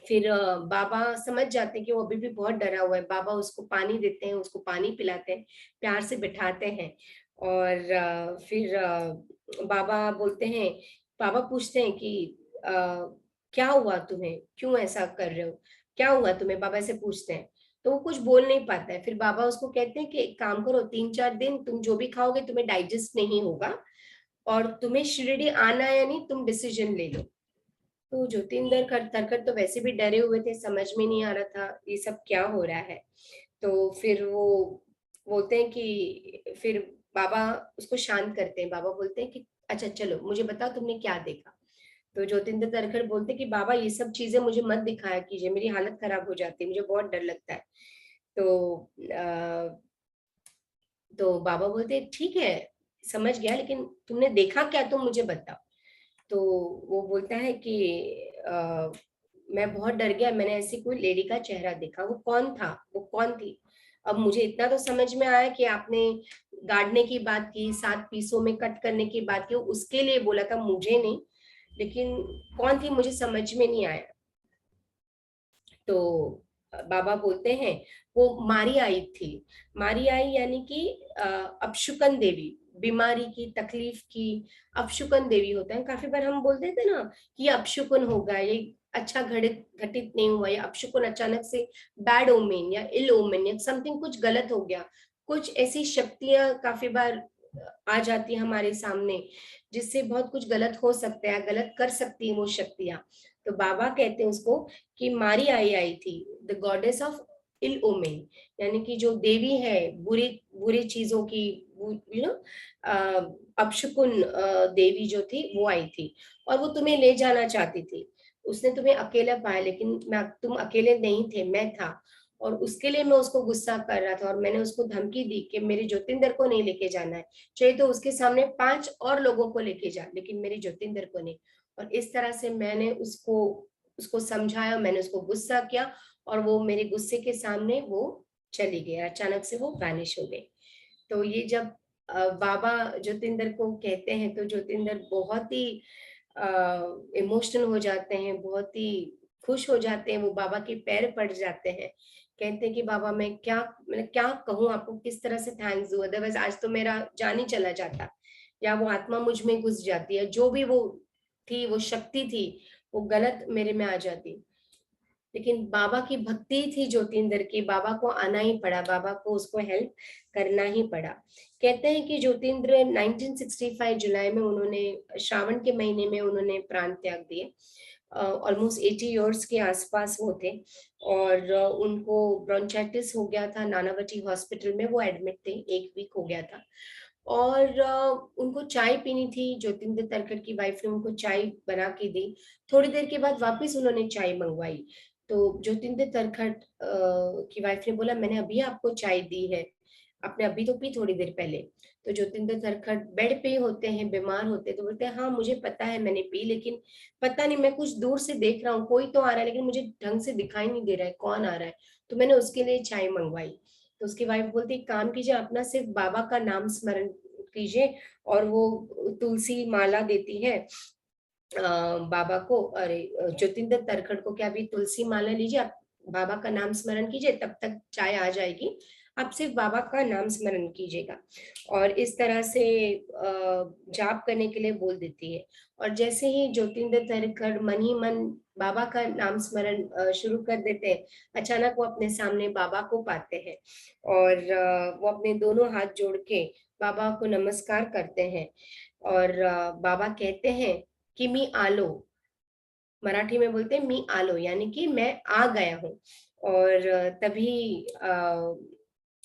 फिर बाबा समझ जाते हैं कि वो अभी भी बहुत डरा हुआ है। बाबा उसको पानी देते हैं, उसको पानी पिलाते हैं, प्यार से बिठाते हैं। और फिर बाबा बोलते हैं, बाबा पूछते हैं कि अ, क्या हुआ तुम्हें, क्यों ऐसा कर रहे हो, क्या हुआ तुम्हें, बाबा से पूछते हैं। तो वो कुछ बोल नहीं पाता है। फिर बाबा उसको कहते हैं कि एक काम करो, 3-4 दिन तुम जो भी खाओगे तुम्हें डाइजेस्ट नहीं होगा, और तुम्हें शिरडी आना है या नहीं तुम डिसीजन ले लो। तो ज्योतिंदर थरकर तो वैसे भी डरे हुए थे, समझ में नहीं आ रहा था ये सब क्या हो रहा है। तो फिर वो बोलते हैं कि फिर बाबा उसको शांत करते हैं। बाबा बोलते हैं कि अच्छा चलो मुझे बताओ तुमने क्या देखा। तो ज्योतिंदर तरखड़ बोलते हैं कि बाबा ये सब चीजें मुझे मत दिखाया कीजिए, मेरी हालत खराब हो जाती है, मुझे बहुत डर लगता है। तो तो बाबा बोलते हैं ठीक है, समझ गया, लेकिन तुमने देखा क्या, तुम मुझे बताओ। तो वो बोलता है कि अ, मैं बहुत डर गया, मैंने ऐसी कोई लेडी का चेहरा देखा, वो कौन था, वो कौन थी। अब मुझे इतना तो समझ में आया कि आपने गाड़ने की बात की, 7 पीसों में कट करने की बात की, उसके लिए बोला था, मुझे नहीं। लेकिन कौन थी मुझे समझ में नहीं आया। तो बाबा बोलते हैं वो मारी आई थी। मारी आई यानी कि अपशुकन देवी, बीमारी की, तकलीफ की अपशुकन देवी होता है। काफी बार हम बोलते थे ना कि ये अपशुकन होगा, ये अच्छा घटित घटित नहीं हुआ, या अपशुकन अचानक से बैड ओमेन या इल ओमेन या समथिंग कुछ गलत हो गया। कुछ ऐसी शक्तियां काफी बार आ जाती है हमारे सामने, जिससे बहुत कुछ गलत हो सकता है, गलत कर सकती है वो शक्तियां। तो बाबा कहते हैं उसको कि मारी आई आई थी, the goddess of ill omen, यानी कि जो देवी है बुरी बुरी चीजों की, यू नो अपशकुन देवी जो थी वो आई थी, और वो तुम्हें ले जाना चाहती थी। उसने तुम्हें अकेला पाया, लेकिन मैं, तुम अकेले नहीं थे, मैं था। और उसके लिए मैं उसको गुस्सा कर रहा था, और मैंने उसको धमकी दी कि मेरे ज्योतिंदर को नहीं लेके जाना है, चाहिए तो उसके सामने 5 और लोगों को लेके जा, लेकिन मेरे ज्योतिंदर को नहीं। और इस तरह से मैंने उसको उसको समझाया, मैंने उसको गुस्सा किया, और वो मेरे गुस्से के सामने वो चली गई, अचानक से वो वैनिश हो गई। तो ये जब बाबा ज्योतिंदर को कहते हैं तो ज्योतिंदर बहुत ही इमोशनल हो जाते हैं, बहुत ही खुश हो जाते हैं, वो बाबा के पैर पड़ जाते हैं। कहते हैं कि बाबा मैं क्या कहूँ आपको, किस तरह से थैंक्स दूं, अदरवाइज आज तो मेरा जान ही चला जाता, या वो आत्मा मुझ में घुस जाती है, जो भी वो थी, वो शक्ति थी, वो गलत मेरे में आ जाती। लेकिन बाबा की भक्ति थी ज्योतिंदर की, बाबा को आना ही पड़ा, बाबा को उसको हेल्प करना ही पड़ा। कहते हैं कि ज्योतिंद्र 1965 जुलाई में उन्होंने, श्रावण के महीने में उन्होंने प्राण त्याग दिए। ऑलमोस्ट 80 इयर्स के आसपास वो थे। और उनको ब्रोंचाइटिस हो गया था, नानावटी हॉस्पिटल में वो एडमिट थे, 1 वीक हो गया था। और उनको चाय पीनी थी, ज्योतिंद्र तरखट की वाइफ ने उनको चाय बना के दी। थोड़ी देर के बाद वापस उन्होंने चाय मंगवाई। तो ज्योतिंद्र तरखट की वाइफ ने बोला, मैंने अभी आपको चाय दी है, आपने अभी तो पी थोड़ी देर पहले। तो ज्योतिंद्र तरखट बेड पे होते हैं, बीमार होते हैं, तो बोलते हैं हाँ मुझे पता है मैंने पी, लेकिन पता नहीं, मैं कुछ दूर से देख रहा हूँ, कोई तो आ रहा है, लेकिन मुझे ढंग से दिखाई नहीं दे रहा है कौन आ रहा है, तो मैंने उसके लिए चाय मंगवाई। तो उसकी वाइफ बोलती, एक काम कीजिए, अपना सिर्फ बाबा का नाम स्मरण कीजिए। और वो तुलसी माला देती है बाबा को, अरे ज्योतिंद्र तरखड़ को, क्या अभी तुलसी माला लीजिए आप, बाबा का नाम स्मरण कीजिए, तब तक चाय आ जाएगी। आप सिर्फ बाबा का नाम स्मरण कीजिएगा, और इस तरह से जाप करने के लिए बोल देती है। और जैसे ही ज्योतिंदर धरकर मन ही मन बाबा का नाम स्मरण शुरू कर देते हैं, अचानक वो अपने सामने बाबा को पाते हैं, और वो अपने दोनों हाथ जोड़ के बाबा को नमस्कार करते हैं, और बाबा कहते हैं कि मी आलो, मराठी में बोलते हैं मी आलो, यानी कि मैं आ गया हूँ। और तभी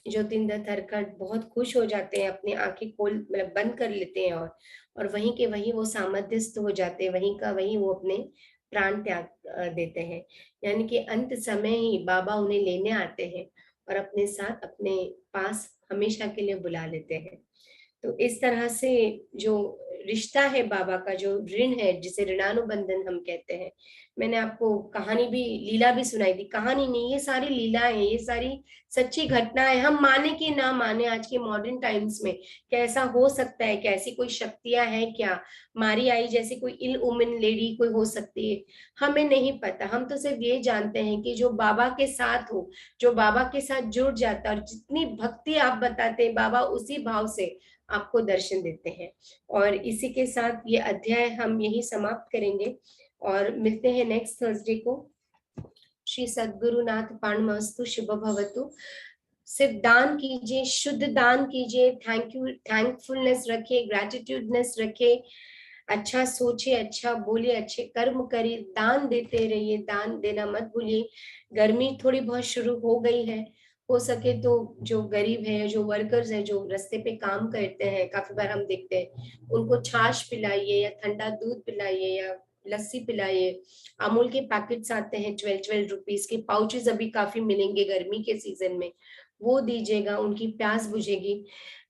ज्योतिंदर धरकर बहुत खुश हो जाते हैं, अपनी आंखें खोल मतलब बंद कर लेते हैं, और वहीं के वहीं वो समाधिस्थ हो जाते हैं, वहीं का वहीं वो अपने प्राण त्याग देते हैं। यानी कि अंत समय ही बाबा उन्हें लेने आते हैं और अपने साथ अपने पास हमेशा के लिए बुला लेते हैं। तो इस तरह से जो रिश्ता है बाबा का, जो ऋण है जिसे ऋणानुबंधन हम कहते हैं, मैंने आपको कहानी भी, लीला भी सुनाई थी। कहानी नहीं, ये सारी लीलाएं हैं, ये सारी सच्ची घटनाएं। हम माने कि ना माने आज के मॉडर्न टाइम्स में, क्या ऐसा हो सकता है, क्या ऐसी कोई शक्तियां हैं, क्या मारी आई जैसी कोई इल उमन लेडी कोई हो सकती है, हमें नहीं पता। हम तो सिर्फ ये जानते हैं कि जो बाबा के साथ हो, जो बाबा के साथ जुड़ जाता है, और जितनी भक्ति आप बताते हैं, बाबा उसी भाव से आपको दर्शन देते हैं। और इसी के साथ ये अध्याय हम यही समाप्त करेंगे, और मिलते हैं नेक्स्ट थर्सडे को। श्री सद्गुरुनाथ पाणमस्तु, शुभ भवतु। सिर्फ दान कीजिए, शुद्ध दान कीजिए, थैंक यू, थैंकफुलनेस रखिए, ग्रेटिट्यूडनेस रखिए, अच्छा सोचिए, अच्छा बोलिए, अच्छे कर्म करिए, दान देते रहिए, दान देना मत भूलिए। गर्मी थोड़ी बहुत शुरू हो गई है, हो सके तो जो गरीब है, जो वर्कर्स है, जो रास्ते पे काम करते हैं, काफी बार हम देखते हैं, उनको छाछ पिलाइए, या ठंडा दूध पिलाइए, या लस्सी पिलाइए। अमूल के पैकेट्स आते हैं 12-12 रुपीज के, पाउचेस अभी काफी मिलेंगे गर्मी के सीजन में, वो दीजिएगा, उनकी प्यास बुझेगी।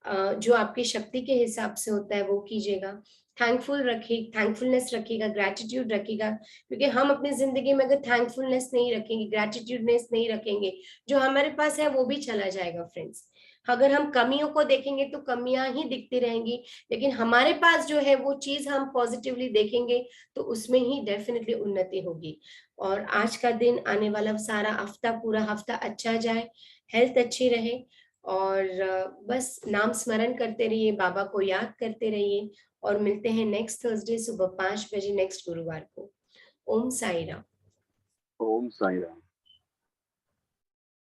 जो आपकी शक्ति के हिसाब से होता है वो कीजिएगा। थैंकफुलनेस रखिएगा, ग्रेटिट्यूड रखिएगा, क्योंकि हम अपनी जिंदगी में अगर थैंकफुलनेस नहीं रखेंगे, ग्रेटिट्यूडनेस नहीं रखेंगे, जो हमारे पास है वो भी चला जाएगा फ्रेंड्स। अगर हम कमियों को देखेंगे तो कमियां ही दिखती रहेंगी, लेकिन हमारे पास जो है वो चीज हम पॉजिटिवली देखेंगे, तो उसमें ही डेफिनेटली उन्नति होगी। और आज का दिन, आने वाला सारा हफ्ता, पूरा हफ्ता अच्छा जाए, हेल्थ अच्छी रहे, और बस नाम स्मरण करते रहिए, बाबा को याद करते रहिए, और मिलते हैं नेक्स्ट थर्सडे सुबह 5 बजे, नेक्स्ट गुरुवार को। ओम साई राम। ओम साई राम।